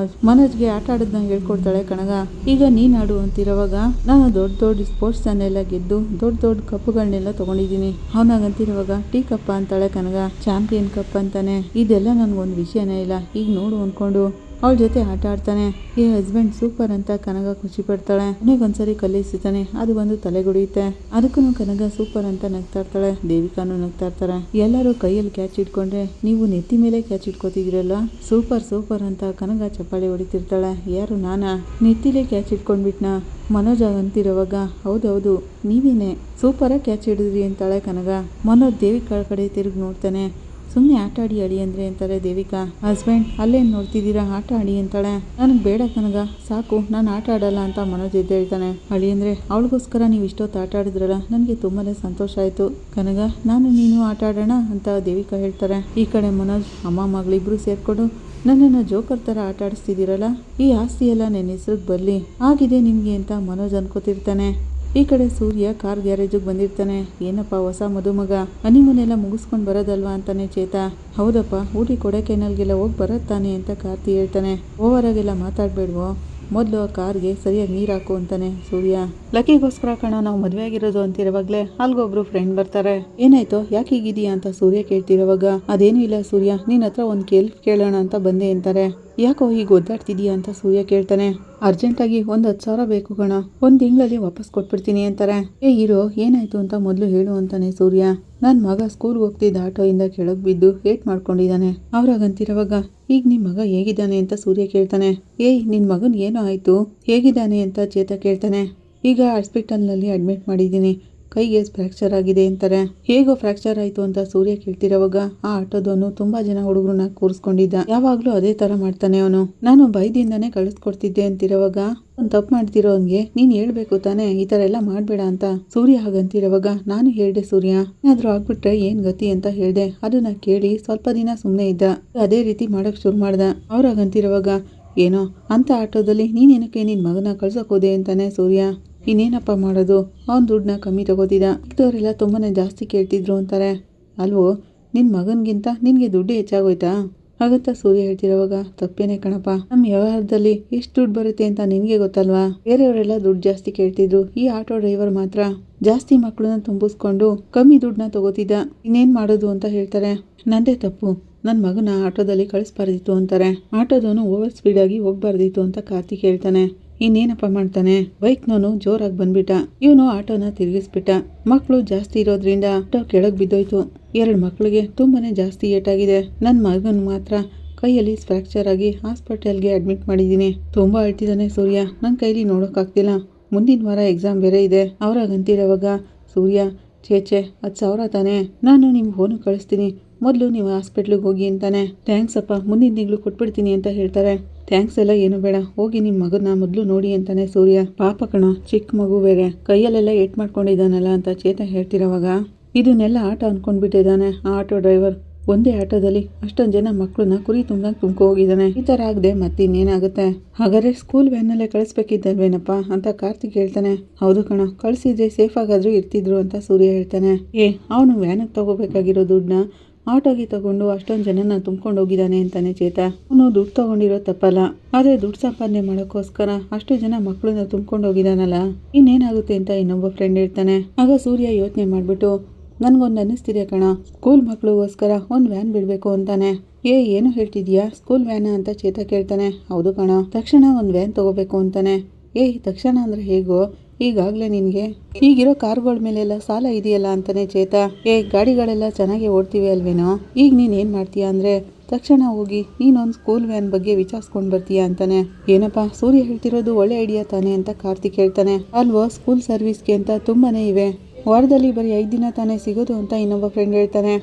ಮನೋಜ್ಗೆ ಆಟ ಆಡೋದನ್ನ ಹೇಳ್ಕೊಡ್ತಾಳೆ ಕನಗ. ಈಗ ನೀನು ಆಡು ಅಂತಿರೋವಾಗ ನಾನು ದೊಡ್ಡ ಸ್ಪೋರ್ಟ್ಸನ್ನೆಲ್ಲ ಗೆದ್ದು ದೊಡ್ಡ ಕಪ್ಪುಗಳನ್ನೆಲ್ಲ ತೊಗೊಂಡಿದ್ದೀನಿ. ಅವನಾಗಂತಿರೋವಾಗ ಟೀ ಕಪ್ ಅಂತಾಳೆ ಕನಗ. ಚಾಂಪಿಯನ್ ಕಪ್ ಅಂತಾನೆ. ಇದೆಲ್ಲ ನನಗೊಂದು ವಿಷಯನೇ ಇಲ್ಲ, ಈಗ ನೋಡು ಅಂದ್ಕೊಂಡು ಅವಳ ಜೊತೆ ಆಟ ಆಡ್ತಾನೆ. ಈ ಹಸ್ಬೆಂಡ್ ಸೂಪರ್ ಅಂತ ಕನಗ ಖುಷಿ ಪಡ್ತಾಳೆ. ಕೊನೆಗೊಂದ್ಸರಿ ಕಲ್ಲೆಸಿತಾನೆ, ಅದು ಬಂದು ತಲೆಗುಡಿಯುತ್ತೆ. ಅದಕ್ಕೂ ಕನಗ ಸೂಪರ್ ಅಂತ ನಗ್ತಾ ಇರ್ತಾಳೆ. ದೇವಿಕಾನು ನಗ್ತಾ ಇರ್ತಾರೆ. ಎಲ್ಲರೂ ಕೈಯಲ್ಲಿ ಕ್ಯಾಚ್ ಇಟ್ಕೊಂಡ್ರೆ ನೀವು ನೆತ್ತಿ ಮೇಲೆ ಕ್ಯಾಚ್ ಇಟ್ಕೋತಿದಿರಲ್ಲ, ಸೂಪರ್ ಸೂಪರ್ ಅಂತ ಕನಗ ಚಪ್ಪಾಳೆ ಹೊಡಿತಿರ್ತಾಳೆ. ಯಾರು ನಾನಾ? ನೆತ್ತಿಲೇ ಕ್ಯಾಚ್ ಇಟ್ಕೊಂಡ್ಬಿಟ್ನಾ? ಮನೋಜ್ ಅಂತಿರೋವಾಗ ಹೌದೌದು ನೀವೇನೆ ಸೂಪರಾಗಿ ಕ್ಯಾಚ್ ಹಿಡಿದ್ರಿ ಅಂತಾಳೆ ಕನಗ. ಮನೋಜ್ ದೇವಿಕಾ ಕಡೆ ತಿರುಗಿ ನೋಡ್ತಾನೆ. ಸುಮ್ಮನೆ ಆಟ ಆಡಿ ಅಡಿ ಅಂದರೆ ಅಂತಾರೆ ದೇವಿಕಾ. ಹಸ್ಬೆಂಡ್ ಅಲ್ಲೇನು ನೋಡ್ತಿದ್ದೀರಾ, ಆಟ ಆಡಿ ಅಂತಾಳೆ. ನನಗೆ ಬೇಡ ಕನಗ, ಸಾಕು, ನಾನು ಆಟ ಆಡಲ್ಲ ಅಂತ ಮನೋಜ್ ಎದ್ದು ಹೇಳ್ತಾನೆ. ಅಳಿ ಅಂದರೆ ಅವಳಿಗೋಸ್ಕರ ನೀವು ಇಷ್ಟೊತ್ತು ಆಟ ಆಡಿದ್ರಲ್ಲ, ನನಗೆ ತುಂಬಾ ಸಂತೋಷ ಆಯಿತು ಕನಗ, ನಾನು ನೀನು ಆಟ ಆಡೋಣ ಅಂತ ದೇವಿಕಾ ಹೇಳ್ತಾರೆ. ಈ ಕಡೆ ಮನೋಜ್ ಅಮ್ಮ ಮಗಳಿಬ್ರು ಸೇರ್ಕೊಂಡು ನನ್ನನ್ನು ಜೋಕರ್ ಥರ ಆಟ ಆಡಿಸ್ತಿದ್ದೀರಲ್ಲ, ಈ ಆಸ್ತಿ ಎಲ್ಲ ನನ್ನ ಹೆಸ್ರಿಗೆ ಬರಲಿ ಆಗಿದೆ ನಿಮಗೆ ಅಂತ ಮನೋಜ್ ಅನ್ಕೋತಿರ್ತಾನೆ. ಈ ಕಡೆ ಸೂರ್ಯ ಕಾರ್ ಗ್ಯಾರೇಜಿಗೆ ಬಂದಿರ್ತಾನೆ. ಏನಪ್ಪ ಹೊಸ ಮದುಮಗ ಹನಿಮೂನೆಲ್ಲ ಮುಗಿಸ್ಕೊಂಡು ಬರೋದಲ್ವಾ ಅಂತಾನೆ ಚೇತ. ಹೌದಪ್ಪ, ಊಟಿ ಕೊಡೈಕೆನಾಲ್ಗೆಲ್ಲ ಹೋಗಿ ಬರತ್ತಾನೆ ಅಂತ ಕಾರ್ತಿ ಹೇಳ್ತಾನೆ. ಓವರಾಗೆಲ್ಲ ಮಾತಾಡಬೇಡ್ವೋ, ಮೊದಲು ಆ ಕಾರ್ಗೆ ಸರಿಯಾಗಿ ನೀರು ಹಾಕು ಅಂತಾನೆ ಸೂರ್ಯ. ಲಕ್ಕಿಗೋಸ್ಕರ ಕಣ ನಾವು ಮದುವೆ ಆಗಿರೋದು ಅಂತಿರುವಾಗಲೇ ಅಲ್ಗೊಬ್ರು ಫ್ರೆಂಡ್ ಬರ್ತಾರೆ. ಏನಾಯ್ತು, ಯಾಕೆ ಹೀಗಿದೀಯಾ ಅಂತ ಸೂರ್ಯ ಕೇಳ್ತಿರೋವಾಗ ಅದೇನೂ ಇಲ್ಲ ಸೂರ್ಯ, ನಿನ್ನ ಹತ್ರ ಒಂದು ಕೇಳೋಣ ಅಂತ ಬಂದೆ ಅಂತಾರೆ. ಯಾಕೋ ಈಗ ಒದ್ದಾಡ್ತಿದೀಯಾ ಅಂತ ಸೂರ್ಯ ಕೇಳ್ತಾನೆ. ಅರ್ಜೆಂಟಾಗಿ ಒಂದು 10,000 ಬೇಕು ಕಣ, ಒಂದು ತಿಂಗಳಲ್ಲಿ ವಾಪಸ್ ಕೊಟ್ಬಿಡ್ತೀನಿ ಅಂತಾರೆ. ಹೀರೋ ಏನಾಯ್ತು ಅಂತ ಮೊದಲು ಹೇಳು ಅಂತಾನೆ ಸೂರ್ಯ. ನನ್ನ ಮಗ ಸ್ಕೂಲ್ಗೆ ಹೋಗ್ತಿದ್ದ ಆಟೋಯಿಂದ ಕೆಳಗೆ ಬಿದ್ದು ಏಟ್ ಮಾಡ್ಕೊಂಡಿದ್ದಾನೆ. ಅವ್ರಾಗಂತಿರುವಾಗ ಈಗ ನಿಮ್ಮ ಮಗ ಹೇಗಿದ್ದಾನೆ ಅಂತ ಸೂರ್ಯ ಕೇಳ್ತಾನೆ. ನಿನ್ನ ಮಗನ್ ಏನೋ ಆಯಿತು, ಹೇಗಿದ್ದಾನೆ ಅಂತ ಚೇತ ಕೇಳ್ತಾನೆ. ಈಗ ಹಾಸ್ಪಿಟಲ್ನಲ್ಲಿ ಅಡ್ಮಿಟ್ ಮಾಡಿದ್ದೀನಿ, ಕೈಗೆ ಫ್ರ್ಯಾಕ್ಚರ್ ಆಗಿದೆ ಅಂತಾರೆ. ಹೇಗೋ ಫ್ರ್ಯಾಕ್ಚರ್ ಆಯಿತು ಅಂತ ಸೂರ್ಯ ಕೇಳ್ತಿರೋವಾಗ ಆ ಆಟೋದವನು ತುಂಬಾ ಜನ ಹುಡುಗರನ್ನ ಕೂರಿಸ್ಕೊಂಡಿದ್ದ. ಯಾವಾಗಲೂ ಅದೇ ಥರ ಮಾಡ್ತಾನೆ ಅವನು. ನಾನು ಭಯದಿಂದಾನೇ ಕಳಿಸ್ಕೊಡ್ತಿದ್ದೆ ಅಂತಿರೋವಾಗ ಒಂದು ತಪ್ಪು ಮಾಡ್ತಿರೋನ್ಗೆ ನೀನು ಹೇಳ್ಬೇಕು ತಾನೇ, ಈ ಥರ ಎಲ್ಲ ಮಾಡಬೇಡ ಅಂತ ಸೂರ್ಯ ಹಾಗಂತಿರೋವಾಗ ನಾನು ಹೇಳ್ದೆ ಸೂರ್ಯ, ಏನಾದರೂ ಆಗ್ಬಿಟ್ರೆ ಏನು ಗತಿ ಅಂತ ಹೇಳ್ದೆ. ಅದನ್ನ ಕೇಳಿ ಸ್ವಲ್ಪ ದಿನ ಸುಮ್ಮನೆ ಇದ್ದ, ಅದೇ ರೀತಿ ಮಾಡೋಕ್ಕೆ ಶುರು ಮಾಡ್ದ. ಅವ್ರಾಗಂತಿರೋವಾಗ ಏನೋ ಅಂತ ಆಟೋದಲ್ಲಿ ನೀನೇನಕ್ಕೆ ನಿನ್ನ ಮಗನ ಕಳ್ಸೋಕೆ ಹೋದೆ ಅಂತಾನೆ ಸೂರ್ಯ. ಇನ್ನೇನಪ್ಪ ಮಾಡೋದು, ಅವ್ನು ದುಡ್ಡನ್ನ ಕಮ್ಮಿ ತಗೋತಿದ್ದ, ಇದ್ದವರೆಲ್ಲ ತುಂಬಾ ಜಾಸ್ತಿ ಕೇಳ್ತಿದ್ರು ಅಂತಾರೆ. ಅಲ್ವೋ, ನಿನ್ನ ಮಗನಿಗಿಂತ ನಿನಗೆ ದುಡ್ಡು ಹೆಚ್ಚಾಗೋಯ್ತಾ ಹಾಗಂತ ಸೂರ್ಯ ಹೇಳ್ತಿರೋವಾಗ ತಪ್ಪೇನೆ ಕಣಪ್ಪ, ನಮ್ಮ ವ್ಯವಹಾರದಲ್ಲಿ ಎಷ್ಟು ದುಡ್ಡು ಬರುತ್ತೆ ಅಂತ ನಿನಗೆ ಗೊತ್ತಲ್ವಾ. ಬೇರೆಯವರೆಲ್ಲ ದುಡ್ಡು ಜಾಸ್ತಿ ಕೇಳ್ತಿದ್ರು, ಈ ಆಟೋ ಡ್ರೈವರ್ ಮಾತ್ರ ಜಾಸ್ತಿ ಮಕ್ಕಳನ್ನ ತುಂಬಿಸ್ಕೊಂಡು ಕಮ್ಮಿ ದುಡ್ಡನ್ನ ತಗೋತಿದ್ದ. ಇನ್ನೇನು ಮಾಡೋದು ಅಂತ ಹೇಳ್ತಾರೆ. ನಂದೇ ತಪ್ಪು, ನನ್ನ ಮಗನ ಆಟೋದಲ್ಲಿ ಕಳಿಸ್ಬಾರ್ದಿತ್ತು ಅಂತಾರೆ. ಆಟೋದವನು ಓವರ್ ಸ್ಪೀಡಾಗಿ ಹೋಗ್ಬಾರ್ದಿತ್ತು ಅಂತ ಕಾರ್ತಿಕ್ ಹೇಳ್ತಾನೆ. ಇನ್ನೇನಪ್ಪ ಮಾಡ್ತಾನೆ, ಬೈಕ್ನವನು ಜೋರಾಗಿ ಬಂದ್ಬಿಟ್ಟ, ಇವನು ಆಟೋನ ತಿರುಗಿಸ್ಬಿಟ್ಟ. ಮಕ್ಕಳು ಜಾಸ್ತಿ ಇರೋದ್ರಿಂದ ಆಟೋ ಕೆಳಗೆ ಬಿದ್ದೋಯ್ತು. 2 ಮಕ್ಕಳಿಗೆ ತುಂಬಾನೇ ಜಾಸ್ತಿ ಏಟಾಗಿದೆ. ನನ್ನ ಮಗನ ಮಾತ್ರ ಕೈಯಲ್ಲಿ ಫ್ರ್ಯಾಕ್ಚರ್ ಆಗಿ ಹಾಸ್ಪಿಟಲ್ಗೆ ಅಡ್ಮಿಟ್ ಮಾಡಿದ್ದೀನಿ. ತುಂಬಾ ಅಳ್ತಿದ್ದಾನೆ ಸೂರ್ಯ, ನನ್ನ ಕೈಲಿ ನೋಡೋಕ್ಕಾಗ್ತಿಲ್ಲ, ಮುಂದಿನ ವಾರ ಎಕ್ಸಾಮ್ ಬೇರೆ ಇದೆ. ಅವ್ರಾಗಂತಿರೋವಾಗ ಸೂರ್ಯ, ಚೇಚೆ 10,000 ತಾನೇ, ನಾನು ನಿಮ್ಗೆ ಫೋನು ಕಳಿಸ್ತೀನಿ, ಮೊದಲು ನೀವು ಹಾಸ್ಪಿಟ್ಲಿಗೆ ಹೋಗಿ ಅಂತಾನೆ. ಥ್ಯಾಂಕ್ಸ್ ಅಪ್ಪ, ಮುಂದಿನ ತಿಂಗಳು ಕೊಟ್ಬಿಡ್ತೀನಿ ಅಂತ ಹೇಳ್ತಾರೆ. ಥ್ಯಾಂಕ್ಸ್ ಎಲ್ಲ ಏನು ಬೇಡ, ಹೋಗಿ ನಿಮ್ಮ ಮಗನ ಮೊದಲು ನೋಡಿ ಅಂತಾನೆ ಸೂರ್ಯ. ಪಾಪ ಕಣ, ಚಿಕ್ಕ ಮಗು ಬೇರೆ, ಕೈಯಲ್ಲೆಲ್ಲ ಏಟ್ ಮಾಡ್ಕೊಂಡಿದ್ದಾನಲ್ಲ ಅಂತ ಚೇತ ಹೇಳ್ತಿರೋವಾಗ ಇದನ್ನೆಲ್ಲ ಆಟ ಅನ್ಕೊಂಡ್ಬಿಟ್ಟಿದ್ದಾನೆ ಆ ಆಟೋ ಡ್ರೈವರ್. ಒಂದೇ ಆಟೋದಲ್ಲಿ ಅಷ್ಟೊಂದು ಜನ ಮಕ್ಕಳನ್ನ ಕುರಿ ತುಂಬ್ಕೊ ಹೋಗಿದ್ದಾನೆ. ಈ ಥರ ಆಗದೆ ಮತ್ತಿನ್ನೇನಾಗುತ್ತೆ, ಹಾಗಾದ್ರೆ ಸ್ಕೂಲ್ ವ್ಯಾನಲ್ಲೇ ಕಳಿಸ್ಬೇಕಿದ್ದಲ್ವೇನಪ್ಪ ಅಂತ ಕಾರ್ತಿಕ್ ಹೇಳ್ತಾನೆ. ಹೌದು ಕಣ, ಕಳಿಸಿದ್ರೆ ಸೇಫ್ ಆಗಾದ್ರೂ ಇರ್ತಿದ್ರು ಅಂತ ಸೂರ್ಯ ಹೇಳ್ತಾನೆ. ಅವನು ವ್ಯಾನಿಗೆ ತಗೋಬೇಕಾಗಿರೋ ದುಡ್ಡನ್ನ ಆಟೋಗೆ ತಗೊಂಡು ಅಷ್ಟೊಂದು ಜನನ ತುಂಬ್ಕೊಂಡು ಹೋಗಿದ್ದಾನೆ ಅಂತಾನೆ ಚೇತ. ಅವನು ದುಡ್ಡು ತಗೊಂಡಿರೋ ತಪ್ಪಲ್ಲ, ಆದರೆ ದುಡ್ಡು ಸಂಪಾದನೆ ಮಾಡೋಕ್ಕೋಸ್ಕರ ಅಷ್ಟು ಜನ ಮಕ್ಕಳನ್ನ ತುಂಬ್ಕೊಂಡು ಹೋಗಿದ್ದಾನಲ್ಲ, ಇನ್ನೇನಾಗುತ್ತೆ ಅಂತ ಇನ್ನೊಬ್ಬ ಫ್ರೆಂಡ್ ಹೇಳ್ತಾನೆ. ಆಗ ಸೂರ್ಯ ಯೋಚನೆ ಮಾಡಿಬಿಟ್ಟು ನನಗೊಂದು ಅನ್ನಿಸ್ತಿದೆ ಕಣ, ಸ್ಕೂಲ್ ಮಕ್ಳಿಗೋಸ್ಕರ ಒಂದು ವ್ಯಾನ್ ಬಿಡಬೇಕು ಅಂತಾನೆ. ಏನು ಹೇಳ್ತಿದ್ಯಾ, ಸ್ಕೂಲ್ ವ್ಯಾನ ಅಂತ ಚೇತ ಕೇಳ್ತಾನೆ. ಹೌದು ಕಣ, ತಕ್ಷಣ ಒಂದು ವ್ಯಾನ್ ತಗೋಬೇಕು ಅಂತಾನೆ. ತಕ್ಷಣ ಅಂದ್ರೆ ಹೇಗೋ, ಈಗಾಗಲೇ ನಿನಗೆ ಈಗಿರೋ ಕಾರ್ಗಳ ಮೇಲೆಲ್ಲ ಸಾಲ ಇದೆಯಲ್ಲ ಅಂತಾನೆ ಚೇತ. ಗಾಡಿಗಳೆಲ್ಲ ಚೆನ್ನಾಗಿ ಓಡ್ತಿವೆ ಅಲ್ವೇನೋ, ಈಗ ನೀನು ಏನು ಮಾಡ್ತೀಯಾ ಅಂದರೆ ತಕ್ಷಣ ಹೋಗಿ ನೀನೊಂದು ಸ್ಕೂಲ್ ವ್ಯಾನ್ ಬಗ್ಗೆ ವಿಚಾರಿಸ್ಕೊಂಡು ಬರ್ತೀಯಾ ಅಂತಾನೆ. ಏನಪ್ಪ ಸೂರ್ಯ ಹೇಳ್ತಿರೋದು ಒಳ್ಳೆ ಐಡಿಯಾ ತಾನೆ ಅಂತ ಕಾರ್ತಿಕ್ ಹೇಳ್ತಾನೆ. ಅಲ್ವೋ, ಸ್ಕೂಲ್ ಸರ್ವಿಸ್ಗೆ ಅಂತ ತುಂಬಾನೇ ಇವೆ, ವಾರದಲ್ಲಿ ಬರೀ 5 ದಿನ ತಾನೇ ಸಿಗೋದು ಅಂತ ಇನ್ನೊಬ್ಬ ಫ್ರೆಂಡ್ ಹೇಳ್ತಾನೆ.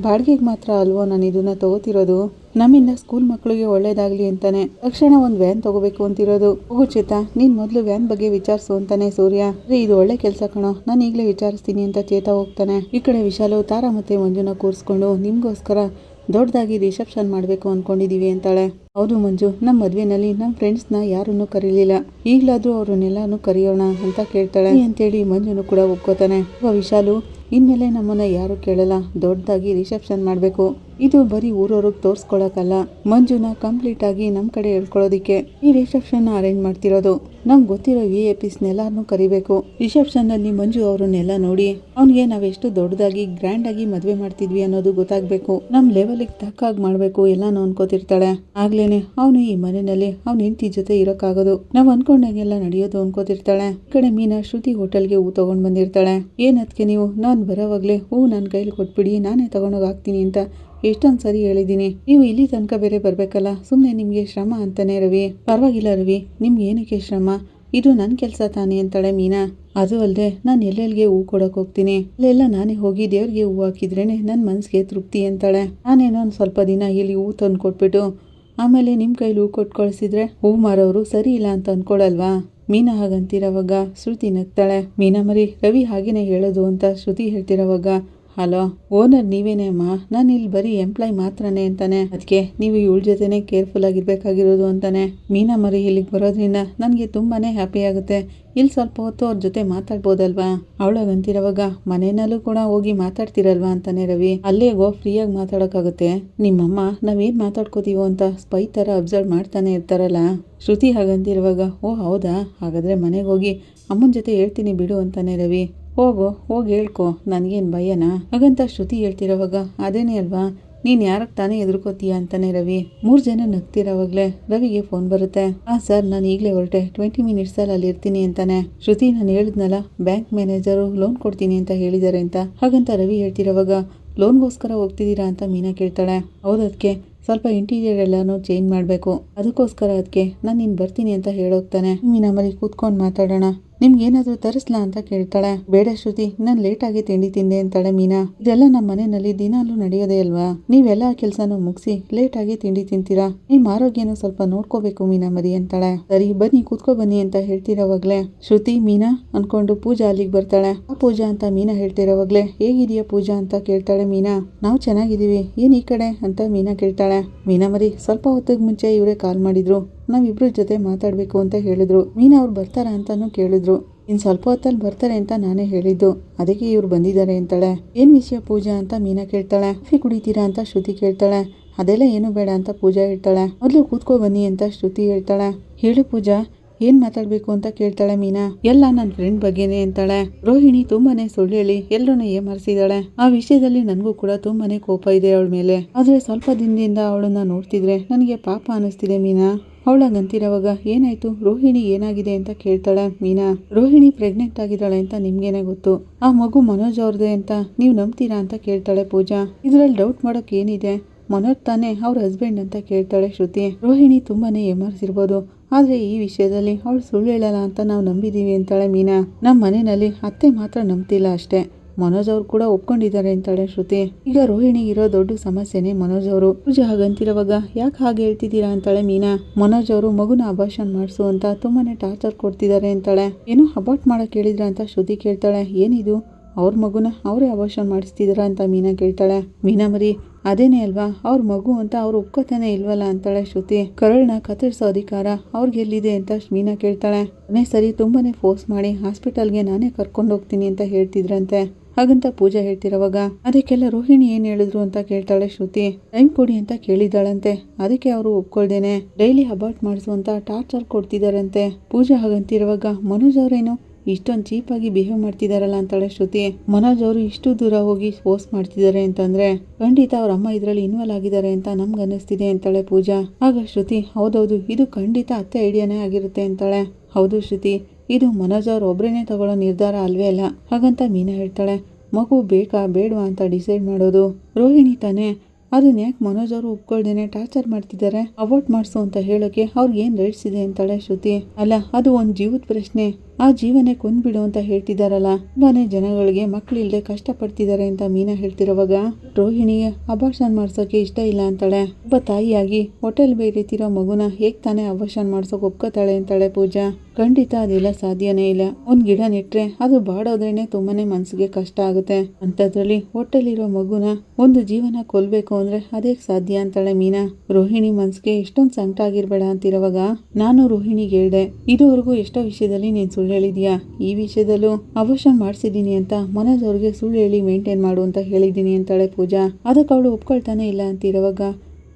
ಬಾಡಿಗೆಗೆ ಮಾತ್ರ ಅಲ್ವೋ ನಾನು ಇದನ್ನ ತಗೋತಿರೋದು, ನಮ್ಮಿಂದ ಸ್ಕೂಲ್ ಮಕ್ಕಳಿಗೆ ಒಳ್ಳೇದಾಗ್ಲಿ ಅಂತಾನೆ. ತಕ್ಷಣ ಒಂದು ವ್ಯಾನ್ ತಗೋಬೇಕು ಅಂತಿರೋದು. ಹೋಗು ಚೇತ, ನೀನ್ ಮೊದಲು ವ್ಯಾನ್ ಬಗ್ಗೆ ವಿಚಾರಿಸು ಅಂತಾನೆ ಸೂರ್ಯ. ಇದು ಒಳ್ಳೆ ಕೆಲಸ ಕಣೋ, ನಾನು ಈಗಲೇ ವಿಚಾರಿಸ್ತೀನಿ ಅಂತ ಚೇತ ಹೋಗ್ತಾನೆ. ಈ ಕಡೆ ವಿಶಾಲು ತಾರಾ ಮತ್ತೆ ಮಂಜುನ ಕೂರಿಸ್ಕೊಂಡು ನಿಮ್ಗೋಸ್ಕರ ದೊಡ್ಡದಾಗಿ ರಿಸೆಪ್ಷನ್ ಮಾಡಬೇಕು ಅಂದ್ಕೊಂಡಿದ್ದೀವಿ ಅಂತಾಳೆ. ಹೌದು ಮಂಜು, ನಮ್ಮ ಮದುವೆನಲ್ಲಿ ನಮ್ಮ ಫ್ರೆಂಡ್ಸ್ನ ಯಾರನ್ನು ಕರೀಲಿಲ್ಲ, ಈಗಲಾದರೂ ಅವ್ರನ್ನೆಲ್ಲಾನು ಕರೆಯೋಣ ಅಂತ ಕೇಳ್ತಾಳೆ. ಅಂತೇಳಿ ಮಂಜುನು ಕೂಡ ಒಪ್ಕೋತಾನೆ. ವಿಶಾಲು ಇನ್ಮೇಲೆ ನಮ್ಮನ್ನ ಯಾರು ಕೇಳಲ್ಲ, ದೊಡ್ಡದಾಗಿ ರಿಸೆಪ್ಷನ್ ಮಾಡಬೇಕು. ಇದು ಬರೀ ಊರವ್ರಿಗೆ ತೋರ್ಸ್ಕೊಳಕಲ್ಲ, ಮಂಜುನ ಕಂಪ್ಲೀಟ್ ಆಗಿ ನಮ್ಮ ಕಡೆ ಹೇಳ್ಕೊಳ್ಳೋದಿಕ್ಕೆ ಈ ರಿಸೆಪ್ಷನ್ ಅರೇಂಜ್ ಮಾಡ್ತಿರೋದು. ನಮ್ಗೆ ಗೊತ್ತಿರೋ VIPsನೆಲ್ಲಾರನ್ನೂ ಕರಿಬೇಕು. ರಿಸೆಪ್ಷನ್ ಅಲ್ಲಿ ಮಂಜು ಅವ್ರನ್ನೆಲ್ಲ ನೋಡಿ ಅವ್ನಿಗೆ ನಾವೆಷ್ಟು ದೊಡ್ಡದಾಗಿ ಗ್ರ್ಯಾಂಡ್ ಆಗಿ ಮದ್ವೆ ಮಾಡ್ತಿದ್ವಿ ಅನ್ನೋದು ಗೊತ್ತಾಗ್ಬೇಕು. ನಮ್ ಲೆವೆಲ್ಗೆ ತಕ್ಕಾಗಿ ಮಾಡ್ಬೇಕು ಎಲ್ಲಾನು ಅನ್ಕೋತಿರ್ತಾಳೆ. ಆಗ್ಲೇನೆ ಅವನು ಈ ಮನೆಯಲ್ಲಿ ಅವ್ನ ಹೆಂಡತಿ ಜೊತೆ ಇರೋಕ್ಕಾಗೋದು. ನಾವ್ ಅನ್ಕೊಂಡಾಗೆಲ್ಲ ನಡೆಯೋದು ಅನ್ಕೋತಿರ್ತಾಳೆ. ಈ ಕಡೆ ಮೀನಾ ಶ್ರುತಿ ಹೋಟೆಲ್ಗೆ ಹೂ ತಗೊಂಡ್ ಬಂದಿರ್ತಾಳೆ. ಏನದ್ಕೆ ನೀವು ನಾನ್ ಬರೋವಾಗ್ಲೇ ಹೂ ನನ್ನ ಕೈಲಿ ಕೊಟ್ಬಿಡಿ, ನಾನೇ ತಗೊಂಡೋಗಿ ಹಾಕ್ತೀನಿ ಅಂತ ಎಷ್ಟೊಂದ್ ಸರಿ ಹೇಳಿದೀನಿ. ನೀವು ಇಲ್ಲಿ ತನಕ ಬೇರೆ ಬರ್ಬೇಕಲ್ಲ, ಸುಮ್ನೆ ನಿಮ್ಗೆ ಶ್ರಮ ಅಂತಾನೆ ರವಿ. ಪರವಾಗಿಲ್ಲ ರವಿ, ನಿಮ್ಗೆ ಏನಕ್ಕೆ ಶ್ರಮ, ಇದು ನನ್ ಕೆಲ್ಸ ತಾನೇ ಅಂತಾಳೆ ಮೀನಾ. ಅದು ಅಲ್ಲದೆ ನಾನು ಎಲ್ಲೆಲ್ಗೆ ಹೂ ಕೊಡಕ್ ಹೋಗ್ತೀನಿ, ಅಲ್ಲೆಲ್ಲ ನಾನೇ ಹೋಗಿ ದೇವ್ರಿಗೆ ಹೂ ಹಾಕಿದ್ರೇನೆ ನನ್ ಮನ್ಸಿಗೆ ತೃಪ್ತಿ ಅಂತಾಳೆ. ನಾನೇನೋ ಒಂದ್ ಸ್ವಲ್ಪ ದಿನ ಇಲ್ಲಿ ಹೂ ತಂದು ಕೊಟ್ಬಿಟ್ಟು ಆಮೇಲೆ ನಿಮ್ ಕೈಲಿ ಹೂ ಕೊಟ್ಟು ಕಳ್ಸಿದ್ರೆ ಹೂ ಮಾರೋರು ಸರಿ ಇಲ್ಲ ಅಂತ ಅನ್ಕೊಳಲ್ವಾ? ಮೀನಾ ಹಾಗಂತಿರೋವಾಗ ಶ್ರುತಿ ನಗ್ತಾಳೆ. ಮೀನಾ ಮರಿ, ರವಿ ಹಾಗೇನೆ ಹೇಳೋದು ಅಂತ ಶ್ರುತಿ ಹೇಳ್ತಿರೋವಾಗ, ಹಲೋ ಓನರ್ ನೀವೇನೇ ಅಮ್ಮ, ನಾನು ಇಲ್ಲಿ ಬರೀ ಎಂಪ್ಲಾಯ್ ಮಾತ್ರನೇ ಅಂತಾನೆ, ಅದಕ್ಕೆ ನೀವು ಇವಳ ಜೊತೆನೆ ಕೇರ್ಫುಲ್ ಆಗಿರ್ಬೇಕಾಗಿರೋದು ಅಂತಾನೆ. ಮೀನಾ ಮರಿ ಇಲ್ಲಿಗೆ ಬರೋದ್ರಿಂದ ನನಗೆ ತುಂಬಾನೇ ಹ್ಯಾಪಿ ಆಗುತ್ತೆ. ಇಲ್ಲಿ ಸ್ವಲ್ಪ ಹೊತ್ತು ಅವ್ರ ಜೊತೆ ಮಾತಾಡ್ಬೋದಲ್ವಾ? ಅವಳಾಗಂತಿರೋವಾಗ, ಮನೆಯಲ್ಲೂ ಕೂಡ ಹೋಗಿ ಮಾತಾಡ್ತಿರಲ್ವಾ ಅಂತಾನೆ ರವಿ. ಅಲ್ಲೇ ಗೋ ಫ್ರೀಯಾಗಿ ಮಾತಾಡೋಕ್ಕಾಗುತ್ತೆ. ನಿಮ್ಮಮ್ಮ ನಾವೇನ್ ಮಾತಾಡ್ಕೋತೀವೋ ಅಂತ ಸ್ಪೈ ತರ ಅಬ್ಸರ್ವ್ ಮಾಡ್ತಾನೆ ಇರ್ತಾರಲ್ಲ. ಶ್ರುತಿ ಹಾಗಂತಿರುವಾಗ, ಓ ಹೌದಾ, ಹಾಗಾದ್ರೆ ಮನೆಗೆ ಹೋಗಿ ಅಮ್ಮನ ಜೊತೆ ಹೇಳ್ತೀನಿ ಬಿಡು ಅಂತಾನೆ ರವಿ. ಹೋಗಿ ಹೇಳ್ಕೊ, ನನಗೇನು ಭಯನಾ ಹಾಗಂತ ಶ್ರುತಿ ಹೇಳ್ತಿರೋವಾಗ, ಅದೇನೇ ಅಲ್ವಾ, ನೀನ್ ಯಾರಕ್ಕೆ ತಾನೇ ಎದುರ್ಕೋತೀಯ ಅಂತಾನೆ ರವಿ. 3 ಜನ ನಗ್ತಿರೋವಾಗ್ಲೇ ರವಿಗೆ ಫೋನ್ ಬರುತ್ತೆ. ಸರ್, ನಾನು ಈಗಲೇ ಹೊರಟೆ, 20 ಮಿನಿಟ್ಸ್ ಅಲ್ಲಿ ಇರ್ತೀನಿ ಅಂತಾನೆ. ಶ್ರುತಿ, ನಾನು ಹೇಳಿದ್ನಲ್ಲ ಬ್ಯಾಂಕ್ ಮ್ಯಾನೇಜರು ಲೋನ್ ಕೊಡ್ತೀನಿ ಅಂತ ಹೇಳಿದ್ದಾರೆ ಅಂತ. ಹಾಗಂತ ರವಿ ಹೇಳ್ತಿರೋವಾಗ, ಲೋನ್ಗೋಸ್ಕರ ಹೋಗ್ತಿದ್ದೀರಾ ಅಂತ ಮೀನಾ ಕೇಳ್ತಾಳೆ. ಹೌದದಕ್ಕೆ ಸ್ವಲ್ಪ ಇಂಟೀರಿಯರ್ ಎಲ್ಲಾನು ಚೇಂಜ್ ಮಾಡಬೇಕು, ಅದಕ್ಕೋಸ್ಕರ ಅದಕ್ಕೆ ನಾನು ಇನ್ನು ಬರ್ತೀನಿ ಅಂತ ಹೇಳೋಗ್ತಾನೆ. ಮೀನಾ ಮರಿ ಕೂತ್ಕೊಂಡು ಮಾತಾಡೋಣ, ನಿಮ್ಗೆ ಏನಾದರೂ ತರಿಸ್ಲಾ ಅಂತ ಕೇಳ್ತಾಳೆ. ಬೇಡ ಶ್ರುತಿ, ನಾನು ಲೇಟಾಗಿ ತಿಂಡಿ ತಿಂದೆ ಅಂತಾಳೆ ಮೀನಾ. ಇದೆಲ್ಲ ನಮ್ಮ ಮನೆಯಲ್ಲಿ ದಿನಾಲೂ ನಡೆಯೋದೇ ಅಲ್ವಾ, ನೀವೆಲ್ಲ ಕೆಲಸನೂ ಮುಗಿಸಿ ಲೇಟಾಗಿ ತಿಂಡಿ ತಿಂತೀರಾ, ನಿಮ್ಮ ಆರೋಗ್ಯನೂ ಸ್ವಲ್ಪ ನೋಡ್ಕೋಬೇಕು ಮೀನಾ ಮರಿ ಅಂತಾಳೆ. ಸರಿ ಬನ್ನಿ ಕೂತ್ಕೋ ಬನ್ನಿ ಅಂತ ಹೇಳ್ತಿರೋವಾಗ್ಲೇ ಶ್ರುತಿ ಮೀನಾ ಅನ್ಕೊಂಡು ಪೂಜಾ ಅಲ್ಲಿಗೆ ಬರ್ತಾಳೆ. ಪೂಜಾ ಅಂತ ಮೀನಾ ಹೇಳ್ತಿರೋವಾಗ್ಲೇ, ಹೇಗಿದೆಯಾ ಪೂಜಾ ಅಂತ ಕೇಳ್ತಾಳೆ ಮೀನಾ. ನಾವು ಚೆನ್ನಾಗಿದ್ದೀವಿ, ಏನ್ ಈ ಕಡೆ ಅಂತ ಮೀನಾ ಕೇಳ್ತಾಳೆ. ಮೀನಾ ಮರಿ, ಸ್ವಲ್ಪ ಹೊತ್ತಿಗೆ ಮುಂಚೆ ಇವರೇ ಕಾಲ್ ಮಾಡಿದ್ರು, ನಾವಿಬ್ರ ಜೊತೆ ಮಾತಾಡ್ಬೇಕು ಅಂತ ಹೇಳಿದ್ರು. ಮೀನಾ ಅವ್ರು ಬರ್ತಾರ ಅಂತಾನು ಕೇಳಿದ್ರು. ಇನ್ ಸ್ವಲ್ಪ ಹೊತ್ತಲ್ಲಿ ಬರ್ತಾರೆ ಅಂತ ನಾನೇ ಹೇಳಿದ್ದು, ಅದಕ್ಕೆ ಇವ್ರು ಬಂದಿದ್ದಾರೆ ಅಂತಾಳೆ. ಏನ್ ವಿಷಯ ಪೂಜಾ ಅಂತ ಮೀನಾ ಕೇಳ್ತಾಳೆ. ಕಾಫಿ ಕುಡಿತೀರಾ ಅಂತ ಶ್ರುತಿ ಕೇಳ್ತಾಳೆ. ಅದೆಲ್ಲ ಏನು ಬೇಡ ಅಂತ ಪೂಜಾ ಹೇಳ್ತಾಳೆ. ಮೊದಲು ಕೂತ್ಕೋ ಬನ್ನಿ ಅಂತ ಶ್ರುತಿ ಹೇಳ್ತಾಳೆ. ಹೇಳು ಪೂಜಾ, ಏನ್ ಮಾತಾಡ್ಬೇಕು ಅಂತ ಕೇಳ್ತಾಳೆ ಮೀನಾ. ಎಲ್ಲ ನನ್ನ ಫ್ರೆಂಡ್ ಬಗ್ಗೆನೇ ಅಂತಾಳೆ. ರೋಹಿಣಿ ತುಂಬಾನೇ ಸುಳ್ಳು ಹೇಳಿ ಎಲ್ಲರನ್ನ ಏಮಾರಿಸಿದಾಳೆ. ಆ ವಿಷಯದಲ್ಲಿ ನನಗೂ ಕೂಡ ತುಂಬಾನೇ ಕೋಪ ಇದೆ ಅವಳ ಮೇಲೆ. ಆದ್ರೆ ಸ್ವಲ್ಪ ದಿನದಿಂದ ಅವಳನ್ನ ನೋಡ್ತಿದ್ರೆ ನನಗೆ ಪಾಪ ಅನಿಸ್ತಿದೆ ಮೀನಾ. ಅವಳಾಗಂತಿರೋವಾಗ, ಏನಾಯ್ತು ರೋಹಿಣಿ, ಏನಾಗಿದೆ ಅಂತ ಕೇಳ್ತಾಳೆ ಮೀನಾ. ರೋಹಿಣಿ ಪ್ರೆಗ್ನೆಂಟ್ ಆಗಿದ್ದಾಳೆ ಅಂತ ನಿಮ್ಗೇನೆ ಗೊತ್ತು, ಆ ಮಗು ಮನೋಜ್ ಅವ್ರದೇ ಅಂತ ನೀವು ನಂಬ್ತೀರಾ ಅಂತ ಕೇಳ್ತಾಳೆ ಪೂಜಾ. ಇದ್ರಲ್ಲಿ ಡೌಟ್ ಮಾಡೋಕ್ ಏನಿದೆ, ಮನೋಜ್ ತಾನೇ ಅವ್ರ ಹಸ್ಬೆಂಡ್ ಅಂತ ಕೇಳ್ತಾಳೆ ಶ್ರುತಿ. ರೋಹಿಣಿ ತುಂಬಾನೇ ಏಮಾರಿಸಿರ್ಬೋದು, ಆದ್ರೆ ಈ ವಿಷಯದಲ್ಲಿ ಅವಳು ಸುಳ್ಳು ಹೇಳಲ್ಲ ಅಂತ ನಾವು ನಂಬಿದೀವಿ ಅಂತಾಳೆ ಮೀನಾ. ನಮ್ಮ ಮನೆಯಲ್ಲಿ ಅತ್ತೆ ಮಾತ್ರ ನಂಬ್ತಿಲ್ಲ ಅಷ್ಟೇ, ಮನೋಜ್ ಅವ್ರು ಕೂಡ ಒಪ್ಕೊಂಡಿದ್ದಾರೆ ಅಂತಾಳೆ ಶ್ರುತಿ. ಈಗ ರೋಹಿಣಿ ಇರೋ ದೊಡ್ಡ ಸಮಸ್ಯೆನೇ ಮನೋಜ್ ಅವರು. ಪೂಜಾ ಹಾಗಂತಿರೋವಾಗ, ಯಾಕೆ ಹಾಗೆ ಹೇಳ್ತಿದ್ದೀರಾ ಅಂತಾಳೆ ಮೀನಾ. ಮನೋಜ್ ಅವರು ಮಗುನ ಅಬಾರ್ಷನ್ ಮಾಡಿಸು ಅಂತ ತುಂಬಾನೇ ಟಾರ್ಚರ್ ಕೊಡ್ತಿದ್ದಾರೆ ಅಂತಾಳೆ. ಏನೋ ಅಬಾರ್ಟ್ ಮಾಡಕ್ ಹೇಳಿದ್ರ ಅಂತ ಶ್ರುತಿ ಕೇಳ್ತಾಳೆ. ಏನಿದು, ಅವ್ರ ಮಗುನ ಅವರೇ ಅಬಾರ್ಷನ್ ಮಾಡಿಸ್ತಿದಾರ ಅಂತ ಮೀನಾ ಕೇಳ್ತಾಳೆ. ಮೀನಾ ಮರಿ, ಅದೇನೇ ಅಲ್ವಾ, ಅವ್ರ ಮಗು ಅಂತ ಅವ್ರು ಒಪ್ಕೋತಾನೆ ಇಲ್ವಲ್ಲ ಅಂತಾಳೆ ಶ್ರುತಿ. ಕರಳ್ನ ಕತ್ತರಿಸೋ ಅಧಿಕಾರ ಅವ್ರಿಗೆ ಎಲ್ಲಿದೆ ಅಂತ ಮೀನಾ ಕೇಳ್ತಾಳೆ. ಸರಿ ತುಂಬಾನೇ ಫೋರ್ಸ್ ಮಾಡಿ ಹಾಸ್ಪಿಟಲ್ಗೆ ನಾನೇ ಕರ್ಕೊಂಡು ಹೋಗ್ತೀನಿ ಅಂತ ಹೇಳ್ತಿದ್ರಂತೆ. ಹಾಗಂತ ಪೂಜಾ ಹೇಳ್ತಿರೋವಾಗ, ಅದಕ್ಕೆಲ್ಲ ರೋಹಿಣಿ ಏನ್ ಹೇಳಿದ್ರು ಅಂತ ಕೇಳ್ತಾಳೆ ಶ್ರುತಿ. ಟೈಮ್ ಕೊಡಿ ಅಂತ ಕೇಳಿದಾಳಂತೆ, ಅದಕ್ಕೆ ಅವರು ಒಪ್ಕೊಳ್ದೇನೆ ಡೈಲಿ ಅಬಾರ್ಟ್ ಮಾಡಿಸು ಅಂತ ಟಾರ್ಚರ್ ಕೊಡ್ತಿದಾರಂತೆ. ಪೂಜಾ ಹಾಗಂತಿರುವಾಗ, ಮನೋಜ್ ಅವ್ರೇನು ಇಷ್ಟೊಂದು ಚೀಪಾಗಿ ಬಿಹೇವ್ ಮಾಡ್ತಿದಾರಲ್ಲ ಅಂತಾಳೆ ಶ್ರುತಿ. ಮನೋಜ್ ಅವರು ಇಷ್ಟು ದೂರ ಹೋಗಿ ಫೋರ್ಸ್ ಮಾಡ್ತಿದ್ದಾರೆ ಅಂತಂದ್ರೆ ಖಂಡಿತ ಅವ್ರ ಅಮ್ಮ ಇದ್ರಲ್ಲಿ ಇನ್ವಾಲ್ವ್ ಆಗಿದ್ದಾರೆ ಅಂತ ನಮ್ಗೆ ಅನ್ನಿಸ್ತಿದೆ ಅಂತಾಳೆ ಪೂಜಾ. ಆಗ ಶ್ರುತಿ, ಹೌದೌದು, ಇದು ಖಂಡಿತ ಅತ್ತೆ ಐಡಿಯಾನೇ ಆಗಿರುತ್ತೆ ಅಂತಾಳೆ. ಹೌದು ಶ್ರುತಿ, ಇದು ಮನೋಜ್ ಅವ್ರು ಒಬ್ರೇನೆ ತಗೊಳ್ಳೋ ನಿರ್ಧಾರ ಅಲ್ವೇ ಅಲ್ಲ. ಹಾಗಂತ ಮೀನಾ ಹೇಳ್ತಾಳೆ. ಮಗು ಬೇಕಾ ಬೇಡವಾ ಅಂತ ಡಿಸೈಡ್ ಮಾಡೋದು ರೋಹಿಣಿ ತಾನೇ, ಅದನ್ನ ಯಾಕೆ ಮನೋಜ್ ಅವರು ಒಪ್ಕೊಳ್ದೇನೆ ಟಾರ್ಚರ್ ಮಾಡ್ತಿದ್ದಾರೆ, ಅಬಾರ್ಟ್ ಮಾಡಿಸು ಅಂತ ಹೇಳೋಕೆ ಅವ್ರಿಗೆ ಏನ್ ರೈಟ್ಸ್ ಇದೆ ಅಂತಾಳೆ ಶ್ರುತಿ. ಅಲ್ಲ, ಅದು ಒಂದು ಜೀವದ ಪ್ರಶ್ನೆ, ಆ ಜೀವನೇ ಕೊಂದ್ಬಿಡು ಅಂತ ಹೇಳ್ತಿದಾರಲ್ಲ, ತುಂಬಾನೇ ಜನಗಳಿಗೆ ಮಕ್ಳಿಲ್ದೆ ಕಷ್ಟ ಪಡ್ತಿದ್ದಾರೆ ಅಂತ ಮೀನಾ ಹೇಳ್ತಿರೋವಾಗ, ರೋಹಿಣಿಗೆ ಅಬಾರ್ಷನ್ ಮಾಡ್ಸೋಕೆ ಇಷ್ಟ ಇಲ್ಲ ಅಂತಾಳೆ. ಒಬ್ಬ ತಾಯಿಯಾಗಿ ಹೋಟೆಲ್ ಬೇರೆತಿರೋ ಮಗುನ ಹೇಗ್ ತಾನೇ ಅಬಾರ್ಷನ್ ಮಾಡ್ಸೋಕೆ ಒಪ್ಕೋತಾಳೆ ಅಂತಾಳೆ ಪೂಜಾ. ಖಂಡಿತ ಅದೆಲ್ಲ ಸಾಧ್ಯನೇ ಇಲ್ಲ. ಒಂದ್ ಗಿಡ ನೆಟ್ರೆ ಅದು ಬಾಡೋದ್ರೇನೆ ತುಂಬಾನೇ ಮನ್ಸಿಗೆ ಕಷ್ಟ ಆಗುತ್ತೆ, ಅಂತದ್ರಲ್ಲಿ ಹೋಟೆಲ್ ಇರೋ ಮಗುನ ಒಂದು ಜೀವನ ಕೊಲ್ಬೇಕು ಅಂದರೆ ಅದೇಗೆ ಸಾಧ್ಯ ಅಂತಾಳೆ ಮೀನಾ. ರೋಹಿಣಿ ಮನ್ಸಿಗೆ ಇಷ್ಟೊಂದು ಸಂಕಟ ಆಗಿರ್ಬೇಡ ಅಂತಿರುವಾಗ ನಾನು ರೋಹಿಣಿಗೆ ಹೇಳ್ದೆ, ಇದುವರೆಗೂ ಎಷ್ಟೋ ವಿಷಯದಲ್ಲಿ ನೀನು ಸುಳ್ಳು ಹೇಳಿದ್ಯಾ, ಈ ವಿಷಯದಲ್ಲೂ ಅಬೋಷನ್ ಮಾಡಿಸಿದ್ದೀನಿ ಅಂತ ಮನೋಜ್ ಅವ್ರಿಗೆ ಸುಳ್ಳು ಹೇಳಿ ಮೇಂಟೈನ್ ಮಾಡು ಅಂತ ಹೇಳಿದ್ದೀನಿ ಅಂತಾಳೆ ಪೂಜಾ. ಅದಕ್ಕೆ ಅವಳು ಒಪ್ಕೊಳ್ತಾನೆ ಇಲ್ಲ ಅಂತಿರುವಾಗ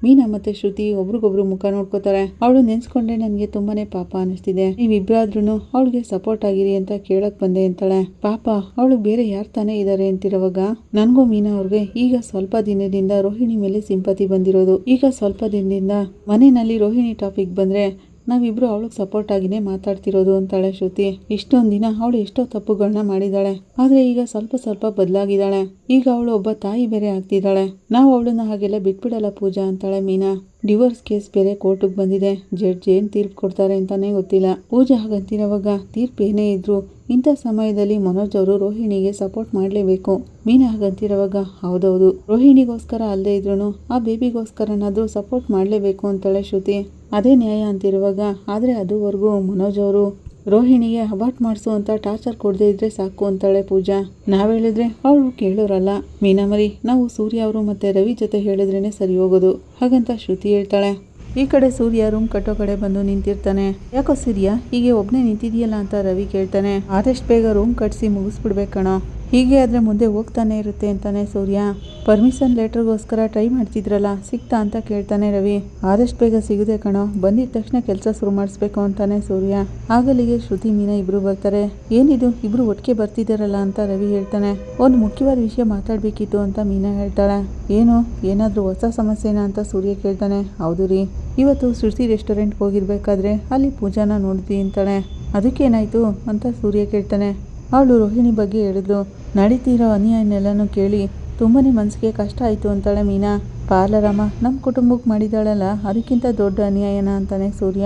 ಮೀನಾ ಮತ್ತೆ ಶ್ರುತಿ ಒಬ್ರಿಗೊಬ್ರು ಮುಖ ನೋಡ್ಕೋತಾರೆ. ಅವಳು ನೆನ್ಸ್ಕೊಂಡ್ರೆ ನನಗೆ ತುಂಬಾನೇ ಪಾಪ ಅನಿಸ್ತಿದೆ, ನೀವಿಬ್ರಾದ್ರೂ ಅವಳಿಗೆ ಸಪೋರ್ಟ್ ಆಗಿರಿ ಅಂತ ಕೇಳಕ್ ಬಂದೆ ಅಂತಾಳೆ. ಪಾಪ ಅವಳು ಬೇರೆ ಯಾರು ತಾನೇ ಇದ್ದಾರೆ ಅಂತಿರುವಾಗ ನನ್ಗೂ ಮೀನಾ ಅವ್ರಿಗೆ ಈಗ ಸ್ವಲ್ಪ ದಿನದಿಂದ ರೋಹಿಣಿ ಮೇಲೆ ಸಿಂಪತಿ ಬಂದಿರೋದು. ಈಗ ಸ್ವಲ್ಪ ದಿನದಿಂದ ಮನೆಯಲ್ಲಿ ರೋಹಿಣಿ ಟಾಪಿಕ್ ಬಂದ್ರೆ ನಾವಿಬ್ರು ಅವಳಿಗೆ ಸಪೋರ್ಟ್ ಆಗಿನೇ ಮಾತಾಡ್ತಿರೋದು ಅಂತಾಳೆ ಶ್ರುತಿ. ಇಷ್ಟೊಂದು ದಿನ ಅವಳು ಎಷ್ಟೋ ತಪ್ಪುಗಳನ್ನ ಮಾಡಿದಾಳೆ, ಆದ್ರೆ ಈಗ ಸ್ವಲ್ಪ ಸ್ವಲ್ಪ ಬದಲಾಗಿದ್ದಾಳೆ. ಈಗ ಅವಳು ಒಬ್ಬ ತಾಯಿ ಬೇರೆ ಆಗ್ತಿದ್ದಾಳೆ. ನಾವು ಅವಳನ್ನ ಹಾಗೆಲ್ಲ ಬಿಟ್ಬಿಡಲ್ಲ ಪೂಜಾ ಅಂತಾಳೆ ಮೀನಾ. ಡಿವೋರ್ಸ್ ಕೇಸ್ ಬೇರೆ ಕೋರ್ಟಿಗೆ ಬಂದಿದೆ, ಜಡ್ಜ್ ಏನ್ ತೀರ್ಪು ಕೊಡ್ತಾರೆ ಅಂತಾನೆ ಗೊತ್ತಿಲ್ಲ. ಪೂಜಾ ಹಾಗಂತಿರುವಾಗ ತೀರ್ಪು ಏನೇ ಇದ್ರು ಇಂಥ ಸಮಯದಲ್ಲಿ ಮನೋಜ್ ಅವರು ರೋಹಿಣಿಗೆ ಸಪೋರ್ಟ್ ಮಾಡಲೇಬೇಕು. ಮೀನಾ ಹಾಗಂತಿರುವಾಗ ಹೌದೌದು, ರೋಹಿಣಿಗೋಸ್ಕರ ಅಲ್ಲದೆ ಇದ್ರು ಆ ಬೇಬಿಗೋಸ್ಕರನಾದ್ರೂ ಸಪೋರ್ಟ್ ಮಾಡಲೇಬೇಕು ಅಂತಾಳೆ ಶ್ರುತಿ. ಅದೇ ನ್ಯಾಯ ಅಂತಿರುವಾಗ ಆದ್ರೆ ಅದುವರೆಗೂ ಮನೋಜ್ ಅವರು ರೋಹಿಣಿಗೆ ಅಬಾರ್ಟ್ ಮಾಡಿಸು ಅಂತ ಟಾರ್ಚರ್ ಕೊಡದೇ ಇದ್ರೆ ಸಾಕು ಅಂತಾಳೆ ಪೂಜಾ. ನಾವ್ ಹೇಳಿದ್ರೆ ಅವಳು ಕೇಳೋರಲ್ಲ ಮೀನಾ ಮರಿ, ನಾವು ಸೂರ್ಯ ಅವರು ಮತ್ತೆ ರವಿ ಜೊತೆ ಹೇಳಿದ್ರೇನೆ ಸರಿ ಹೋಗೋದು ಹಾಗಂತ ಶ್ರುತಿ ಹೇಳ್ತಾಳೆ. ಈ ಕಡೆ ಸೂರ್ಯ ರೂಮ್ ಕಟ್ಟೋ ಕಡೆ ಬಂದು ನಿಂತಿರ್ತಾನೆ. ಯಾಕೋ ಸೂರ್ಯ ಹೀಗೆ ಒಬ್ನೇ ನಿಂತಿದೆಯಲ್ಲ ಅಂತ ರವಿ ಕೇಳ್ತಾನೆ. ಆದಷ್ಟು ಬೇಗ ರೂಮ್ ಕಟ್ಸಿ ಮುಗಿಸ್ಬಿಡ್ಬೇಕಣೋ, ಹೀಗೆ ಆದ್ರೆ ಮುಂದೆ ಹೋಗ್ತಾನೆ ಇರುತ್ತೆ ಅಂತಾನೆ ಸೂರ್ಯ. ಪರ್ಮಿಷನ್ ಲೆಟರ್ಗೋಸ್ಕರ ಟ್ರೈ ಮಾಡ್ತಿದ್ರಲ್ಲ, ಸಿಕ್ತಾ ಅಂತ ಕೇಳ್ತಾನೆ ರವಿ. ಆದಷ್ಟು ಬೇಗ ಸಿಗುತ್ತೆ ಕಣೋ, ಬಂದಿದ ತಕ್ಷಣ ಕೆಲಸ ಶುರು ಮಾಡಿಸ್ಬೇಕು ಅಂತಾನೆ ಸೂರ್ಯ. ಆಗಲಿಗೆ ಶ್ರುತಿ ಮೀನಾ ಇಬ್ರು ಬರ್ತಾರೆ. ಏನಿದು ಇಬ್ರು ಒಟ್ಟಿಗೆ ಬರ್ತಿದ್ದಾರಲ್ಲ ಅಂತ ರವಿ ಹೇಳ್ತಾನೆ. ಒಂದು ಮುಖ್ಯವಾದ ವಿಷಯ ಮಾತಾಡ್ಬೇಕಿತ್ತು ಅಂತ ಮೀನಾ ಹೇಳ್ತಾಳೆ. ಏನು, ಏನಾದ್ರೂ ಹೊಸ ಸಮಸ್ಯೆನಾ ಅಂತ ಸೂರ್ಯ ಕೇಳ್ತಾನೆ. ಹೌದು ರೀ, ಇವತ್ತು ಶ್ರುತಿ ರೆಸ್ಟೋರೆಂಟ್ಗೆ ಹೋಗಿರ್ಬೇಕಾದ್ರೆ ಅಲ್ಲಿ ಪೂಜಾನ ನೋಡಿದ್ವಿ ಅಂತಾಳೆ. ಅದಕ್ಕೇನಾಯ್ತು ಅಂತ ಸೂರ್ಯ ಕೇಳ್ತಾನೆ. ಅವಳು ರೋಹಿಣಿ ಬಗ್ಗೆ ಹೇಳಿದ್ಲು. ನಡೀತಿರೋ ಅನ್ಯಾಯನೆಲ್ಲನೂ ಕೇಳಿ ತುಂಬಾನೇ ಮನಸ್ಸಿಗೆ ಕಷ್ಟ ಆಯಿತು ಅಂತಾಳೆ ಮೀನಾ. ಪಾರ್ಲರಮ್ಮ ನಮ್ಮ ಕುಟುಂಬಕ್ಕೆ ಮಾಡಿದಾಳಲ್ಲ, ಅದಕ್ಕಿಂತ ದೊಡ್ಡ ಅನ್ಯಾಯನ ಅಂತಾನೆ ಸೂರ್ಯ.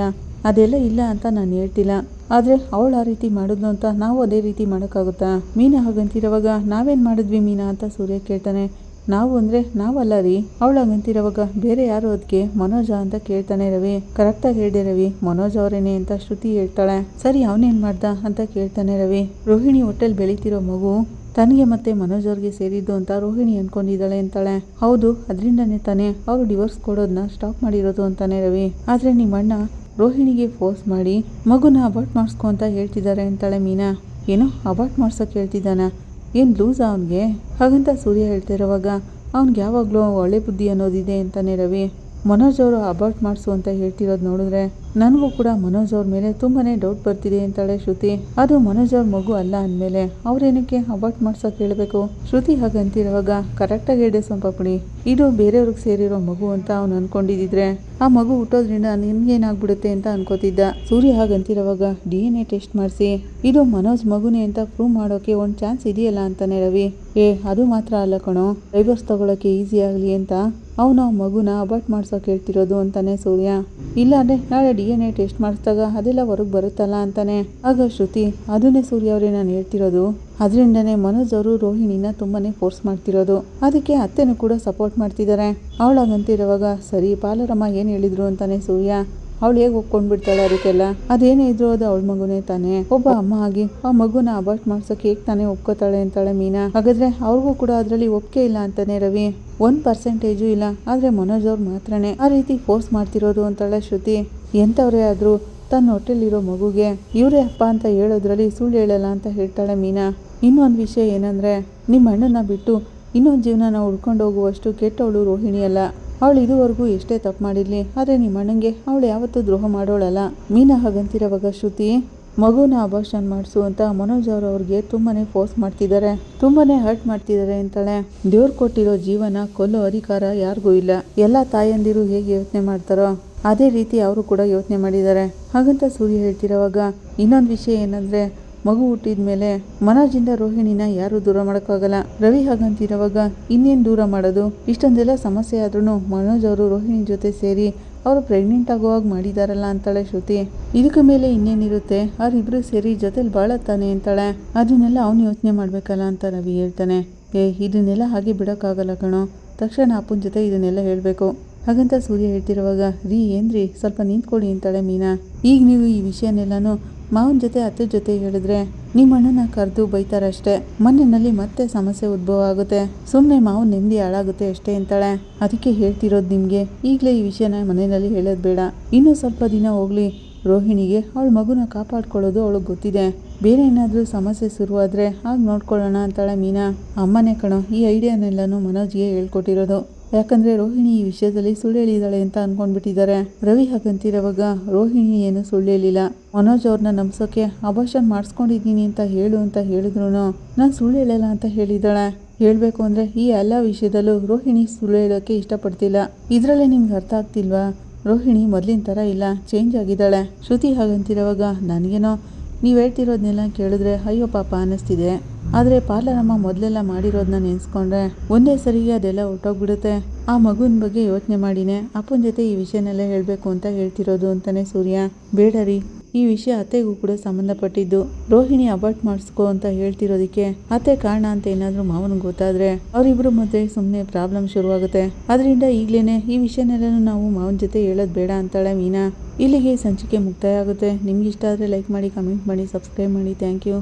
ಅದೆಲ್ಲ ಇಲ್ಲ ಅಂತ ನಾನು ಹೇಳ್ತಿಲ್ಲ, ಆದರೆ ಅವಳು ಆ ರೀತಿ ಮಾಡಿದ್ಲು ಅಂತ ನಾವು ಅದೇ ರೀತಿ ಮಾಡೋಕ್ಕಾಗುತ್ತಾ? ಮೀನಾ ಹಾಗಂತಿರುವಾಗ ನಾವೇನು ಮಾಡಿದ್ವಿ ಮೀನಾ ಅಂತ ಸೂರ್ಯ ಕೇಳ್ತಾನೆ. ನಾವು ಅಂದರೆ ನಾವಲ್ಲ ರೀ, ಅವಳು ಹಾಗಂತಿರುವಾಗ ಬೇರೆ ಯಾರು ಅದಕ್ಕೆ ಮನೋಜ ಅಂತ ಕೇಳ್ತಾನೆ ರವಿ. ಕರೆಕ್ಟಾಗಿ ಹೇಳಿದೆ ರವಿ, ಮನೋಜ್ ಅವರೇನೆ ಅಂತ ಶ್ರುತಿ ಹೇಳ್ತಾಳೆ. ಸರಿ ಅವನೇನು ಮಾಡ್ದ ಅಂತ ಕೇಳ್ತಾನೆ ರವಿ. ರೋಹಿಣಿ ಹೊಟ್ಟೆಲ್ ಬೆಳೀತಿರೋ ಮಗು ತನಗೆ ಮತ್ತೆ ಮನೋಜ್ ಅವ್ರಿಗೆ ಸೇರಿದ್ದು ಅಂತ ರೋಹಿಣಿ ಅನ್ಕೊಂಡಿದ್ದಾಳೆ ಅಂತಾಳೆ. ಹೌದು, ಅದರಿಂದನೇ ತಾನೇ ಅವರು ಡಿವೋರ್ಸ್ ಕೊಡೋದನ್ನ ಸ್ಟಾಪ್ ಮಾಡಿರೋದು ಅಂತಾನೆ ರವಿ. ಆದರೆ ನಿಮ್ಮ ಅಣ್ಣ ರೋಹಿಣಿಗೆ ಫೋರ್ಸ್ ಮಾಡಿ ಮಗುನ ಅಬಾರ್ಟ್ ಮಾಡಿಸ್ಕೊ ಅಂತ ಹೇಳ್ತಿದ್ದಾರೆ ಅಂತಾಳೆ ಮೀನಾ. ಏನೋ ಅಬಾರ್ಟ್ ಮಾಡ್ಸೋಕೆ ಹೇಳ್ತಿದ್ದಾನ, ಏನು ಲೂಸ್ ಅವನಿಗೆ ಹಾಗಂತ ಸೂರ್ಯ ಹೇಳ್ತಿರುವಾಗ ಅವ್ನಿಗೆ ಯಾವಾಗಲೂ ಒಳ್ಳೆ ಬುದ್ಧಿ ಅನ್ನೋದಿದೆ ಅಂತಾನೆ ರವಿ. ಮನೋಜ್ ಅವರು ಅಬಾರ್ಟ್ ಮಾಡಿಸು ಅಂತ ಹೇಳ್ತಿರೋದು ನೋಡಿದ್ರೆ ನನಗೂ ಕೂಡ ಮನೋಜ್ ಅವ್ರ ಮೇಲೆ ತುಂಬಾನೇ ಡೌಟ್ ಬರ್ತಿದೆ ಅಂತಾಳೆ ಶ್ರುತಿ. ಅದು ಮನೋಜ್ ಅವ್ರ ಮಗು ಅಲ್ಲ ಅಂದಮೇಲೆ ಅವ್ರೇನಕ್ಕೆ ಅಬಾರ್ಟ್ ಮಾಡ್ಸೋಕೆ ಹೇಳ್ಬೇಕು? ಶ್ರುತಿ ಹಾಗಂತಿರುವಾಗ ಕರೆಕ್ಟಾಗಿ ಹೇಳಿದೆ ಸೊಂಪಾಪುಡಿ, ಇದು ಬೇರೆಯವ್ರಿಗೆ ಸೇರಿರೋ ಮಗು ಅಂತ ಅವ್ನು ಅನ್ಕೊಂಡಿದ್ರೆ ಆ ಮಗು ಹುಟ್ಟೋದ್ರಿಂದ ನಿನ್ಗೇನಾಗ್ಬಿಡುತ್ತೆ ಅಂತ ಅನ್ಕೋತಿದ್ದ. ಸೂರ್ಯ ಹಾಗಂತಿರುವಾಗ DNA ಟೆಸ್ಟ್ ಮಾಡಿಸಿ ಇದು ಮನೋಜ್ ಮಗುನೇ ಅಂತ ಪ್ರೂವ್ ಮಾಡೋಕೆ ಒಂದು ಚಾನ್ಸ್ ಇದೆಯಲ್ಲ ಅಂತಾನೆ ರವಿ. ಅದು ಮಾತ್ರ ಅಲ್ಲ ಕಣೋ, ಡೈವರ್ಸ್ ತಗೊಳಕ್ಕೆ ಈಸಿ ಆಗಲಿ ಅಂತ ಅವನು ಆ ಮಗುನ ಅಬಾರ್ಟ್ ಮಾಡ್ಸೋಕೆ ಹೇಳ್ತಿರೋದು ಅಂತಾನೆ ಸೂರ್ಯ. ಇಲ್ಲ ಅಂದ್ರೆ ನಾಳೆ DNA ಟೆಸ್ಟ್ ಮಾಡಿಸಿದಾಗ ಅದೆಲ್ಲ ಹೊರಗೆ ಬರುತ್ತಲ್ಲ ಅಂತಾನೆ. ಆಗ ಶ್ರುತಿ, ಅದನ್ನೇ ಸೂರ್ಯ ಅವರೇ ನಾನು ಹೇಳ್ತಿರೋದು, ಅದರಿಂದನೇ ಮನೋಜ್ ಅವರು ರೋಹಿಣಿನ ತುಂಬಾನೇ ಫೋರ್ಸ್ ಮಾಡ್ತಿರೋದು, ಅದಕ್ಕೆ ಅತ್ತೆನೂ ಕೂಡ ಸಪೋರ್ಟ್ ಮಾಡ್ತಿದ್ದಾರೆ. ಅವಳಾಗಂತಿರುವಾಗ ಸರಿ ಪಾರ್ಲರಮ್ಮ ಏನು ಹೇಳಿದ್ರು ಅಂತಾನೆ ಸೂರ್ಯ. ಅವಳು ಹೇಗೆ ಒಪ್ಕೊಂಡ್ಬಿಡ್ತಾಳೆ ಅದಕ್ಕೆಲ್ಲ? ಅದೇನೇ ಇದ್ರು ಅದು ಅವಳ ಮಗುನೇ ತಾನೆ, ಒಬ್ಬ ಅಮ್ಮ ಆಗಿ ಆ ಮಗುನ ಅಬಾರ್ಟ್ ಮಾಡ್ಸೋಕೆ ಹೇಗೆ ತಾನೇ ಒಪ್ಕೋತಾಳೆ ಅಂತಾಳೆ ಮೀನಾ. ಹಾಗಾದ್ರೆ ಅವ್ರಿಗೂ ಕೂಡ ಅದರಲ್ಲಿ ಒಪ್ಕೆ ಇಲ್ಲ ಅಂತಾನೆ ರವಿ. 1% ಇಲ್ಲ, ಆದ್ರೆ ಮನೋಜ್ ಅವ್ರು ಮಾತ್ರನೇ ಆ ರೀತಿ ಫೋರ್ಸ್ ಮಾಡ್ತಿರೋದು ಅಂತಾಳೆ ಶ್ರುತಿ. ಎಂಥವ್ರೇ ಆದ್ರೂ ತನ್ನ ಹೊಟ್ಟೆಲಿರೋ ಮಗುಗೆ ಇವರೇ ಅಪ್ಪ ಅಂತ ಹೇಳೋದ್ರಲ್ಲಿ ಸುಳ್ಳು ಹೇಳಲ್ಲ ಅಂತ ಹೇಳ್ತಾಳೆ ಮೀನಾ. ಇನ್ನೊಂದು ವಿಷಯ ಏನಂದ್ರೆ ನಿಮ್ಮ ಅಣ್ಣನ ಬಿಟ್ಟು ಇನ್ನೊಂದು ಜೀವನ ಉಳ್ಕೊಂಡು ಹೋಗುವಷ್ಟು ಕೆಟ್ಟವಳು ರೋಹಿಣಿ ಅಲ್ಲ. ಅವಳು ಇದುವರೆಗೂ ಎಷ್ಟೇ ತಪ್ಪು ಮಾಡಿರ್ಲಿ, ಆದರೆ ನಿಮ್ಮ ಅಣ್ಣಂಗೆ ಅವಳು ಯಾವತ್ತೂ ದ್ರೋಹ ಮಾಡೋಳಲ್ಲ. ಮೀನಾ ಹಾಗಂತಿರುವಾಗ ಶ್ರುತಿ, ಮಗುನ ಅಬಾರ್ಷನ್ ಮಾಡಿಸು ಅಂತ ಮನೋಜ್ ಅವ್ರಿಗೆ ತುಂಬಾನೇ ಫೋರ್ಸ್ ಮಾಡ್ತಿದ್ದಾರೆ, ತುಂಬಾನೇ ಹರ್ಟ್ ಮಾಡ್ತಿದ್ದಾರೆ ಅಂತಾಳೆ. ದೇವ್ರು ಕೊಟ್ಟಿರೋ ಜೀವನ ಕೊಲ್ಲೋ ಅಧಿಕಾರ ಯಾರಿಗೂ ಇಲ್ಲ. ಎಲ್ಲ ತಾಯಂದಿರು ಹೇಗೆ ಯೋಚನೆ ಮಾಡ್ತಾರೋ ಅದೇ ರೀತಿ ಅವರು ಕೂಡ ಯೋಚನೆ ಮಾಡಿದ್ದಾರೆ ಹಾಗಂತ ಸೂರ್ಯ ಹೇಳ್ತಿರೋವಾಗ ಇನ್ನೊಂದು ವಿಷಯ ಏನಂದ್ರೆ ಮಗು ಹುಟ್ಟಿದ ಮೇಲೆ ಮನೋಜಿಂದ ರೋಹಿಣಿನ ಯಾರು ದೂರ ಮಾಡೋಕ್ಕಾಗಲ್ಲ. ರವಿ ಹಾಗಂತಿರುವಾಗ ಇನ್ನೇನು ದೂರ ಮಾಡೋದು? ಇಷ್ಟೊಂದೆಲ್ಲ ಸಮಸ್ಯೆ ಆದ್ರೂ ಮನೋಜ್ ಅವರು ರೋಹಿಣಿ ಜೊತೆ ಸೇರಿ ಅವರು ಪ್ರೆಗ್ನೆಂಟ್ ಆಗುವಾಗ ಮಾಡಿದಾರಲ್ಲ ಅಂತಾಳೆ ಶ್ರುತಿ. ಇದಕ್ಕೆ ಮೇಲೆ ಇನ್ನೇನಿರುತ್ತೆ, ಅವ್ರಿಬ್ರು ಸೇರಿ ಜೊತೆಲಿ ಬಾಳತ್ತಾನೆ ಅಂತಾಳೆ. ಅದನ್ನೆಲ್ಲ ಅವ್ನು ಯೋಚನೆ ಮಾಡ್ಬೇಕಲ್ಲ ಅಂತ ರವಿ ಹೇಳ್ತಾನೆ. ಇದನ್ನೆಲ್ಲ ಹಾಗೆ ಬಿಡೋಕ್ಕಾಗಲ್ಲ ಕಣೋ, ತಕ್ಷಣ ಅಪ್ಪನ ಜೊತೆ ಇದನ್ನೆಲ್ಲ ಹೇಳಬೇಕು. ಹಾಗಂತ ಸೂರ್ಯ ಹೇಳ್ತಿರುವಾಗ ರೀ ಏನ್ರಿ ಸ್ವಲ್ಪ ನಿಂತ್ಕೊಳ್ಳಿ ಅಂತಾಳೆ ಮೀನಾ. ಈಗ ನೀವು ಈ ವಿಷಯನೆಲ್ಲಾನು ಮಾವನ ಜೊತೆ ಅತ್ತೆ ಜೊತೆ ಹೇಳಿದ್ರೆ ನಿಮ್ಮ ಅಣ್ಣನ ಕರೆದು ಬೈತಾರಷ್ಟೇ, ಮನೆಯಲ್ಲಿ ಮತ್ತೆ ಸಮಸ್ಯೆ ಉದ್ಭವ ಆಗುತ್ತೆ, ಸುಮ್ಮನೆ ಮಾವನ ನೆಮ್ಮದಿ ಹಾಳಾಗುತ್ತೆ ಅಷ್ಟೇ ಅಂತಾಳೆ. ಅದಕ್ಕೆ ಹೇಳ್ತಿರೋದು ನಿಮಗೆ ಈಗಲೇ ಈ ವಿಷಯನ ಮನೆಯಲ್ಲಿ ಹೇಳೋದು ಬೇಡ, ಇನ್ನೂ ಸ್ವಲ್ಪ ದಿನ ಹೋಗ್ಲಿ, ರೋಹಿಣಿಗೆ ಅವಳ ಮಗುನ ಕಾಪಾಡ್ಕೊಳ್ಳೋದು ಅವಳಿಗೆ ಗೊತ್ತಿದೆ, ಬೇರೆ ಏನಾದರೂ ಸಮಸ್ಯೆ ಶುರುವಾದರೆ ಆಗ ನೋಡ್ಕೊಳ್ಳೋಣ ಅಂತಾಳೆ ಮೀನಾ. ಅಮ್ಮನೇ ಕಣೋ ಈ ಐಡಿಯಾನೆಲ್ಲನೂ ಮನೋಜ್ಗೆ ಹೇಳ್ಕೊಟ್ಟಿರೋದು, ಯಾಕಂದ್ರೆ ರೋಹಿಣಿ ಈ ವಿಷಯದಲ್ಲಿ ಸುಳ್ಳು ಹೇಳಿದಾಳೆ ಅಂತ ಅನ್ಕೊಂಡ್ಬಿಟ್ಟಿದ್ದಾರೆ. ರವಿ ಹಾಗಂತಿರುವಾಗ ರೋಹಿಣಿ ಏನು ಸುಳ್ಳು ಹೇಳಿಲ್ಲ, ಮನೋಜ್ ಅವ್ರನ್ನ ನಂಬಿಸೋಕೆ ಅಬಾರ್ಷನ್ ಮಾಡಿಸ್ಕೊಂಡಿದ್ದೀನಿ ಅಂತ ಹೇಳಿದ್ರು ನಾನು ಸುಳ್ಳು ಹೇಳಲ್ಲ ಅಂತ ಹೇಳಿದಾಳೆ. ಹೇಳ್ಬೇಕು ಅಂದ್ರೆ ಈ ಎಲ್ಲ ವಿಷಯದಲ್ಲೂ ರೋಹಿಣಿ ಸುಳ್ಳು ಹೇಳೋಕೆ ಇಷ್ಟಪಡ್ತಿಲ್ಲ. ಇದ್ರಲ್ಲೇ ನಿಮ್ಗೆ ಅರ್ಥ ಆಗ್ತಿಲ್ವಾ, ರೋಹಿಣಿ ಮೊದಲಿನ ಥರ ಇಲ್ಲ, ಚೇಂಜ್ ಆಗಿದ್ದಾಳೆ. ಶ್ರುತಿ ಹಾಗಂತಿರುವಾಗ ನನಗೇನೋ ನೀವು ಹೇಳ್ತಿರೋದನ್ನೆಲ್ಲ ಕೇಳಿದ್ರೆ ಅಯ್ಯೋ ಪಾಪ ಅನ್ನಿಸ್ತಿದೆ, ಆದರೆ ಪಾರ್ಲರಮ್ಮ ಮೊದಲೆಲ್ಲ ಮಾಡಿರೋದನ್ನ ನೆನೆಸ್ಕೊಂಡ್ರೆ ಒಂದೇ ಸರಿಗೆ ಅದೆಲ್ಲ ಹೊಟ್ಟೋಗ್ಬಿಡುತ್ತೆ. ಆ ಮಗುವಿನ ಬಗ್ಗೆ ಯೋಚನೆ ಮಾಡಿನೇ ಅಪ್ಪನ ಜೊತೆ ಈ ವಿಷಯನೆಲ್ಲ ಹೇಳಬೇಕು ಅಂತ ಹೇಳ್ತಿರೋದು ಅಂತಾನೆ ಸೂರ್ಯ. ಬೇಡ ರೀ, ಈ ವಿಷಯ ಅತ್ತೆಗೂ ಕೂಡ ಸಂಬಂಧಪಟ್ಟಿದ್ದು, ರೋಹಿಣಿ ಅಬಾರ್ಟ್ ಮಾಡಿಸ್ಕೊ ಅಂತ ಹೇಳ್ತಿರೋದಕ್ಕೆ ಅತ್ತೆ ಕಾರಣ ಅಂತ ಏನಾದರೂ ಮಾವನಿಗೆ ಗೊತ್ತಾದರೆ ಅವರಿಬ್ಬರು ಮಧ್ಯೆ ಸುಮ್ಮನೆ ಪ್ರಾಬ್ಲಮ್ ಶುರುವಾಗುತ್ತೆ. ಅದರಿಂದ ಈಗಲೇ ಈ ವಿಷಯನೆಲ್ಲನೂ ನಾವು ಮಾವನ ಜೊತೆ ಹೇಳೋದು ಬೇಡ ಅಂತಾಳೆ ಮೀನಾ. ಇಲ್ಲಿಗೆ ಸಂಚಿಕೆ ಮುಕ್ತಾಯ ಆಗುತ್ತೆ. ನಿಮ್ಗೆ ಇಷ್ಟ ಆದರೆ ಲೈಕ್ ಮಾಡಿ, ಕಮೆಂಟ್ ಮಾಡಿ, ಸಬ್ಸ್ಕ್ರೈಬ್ ಮಾಡಿ. Thank you.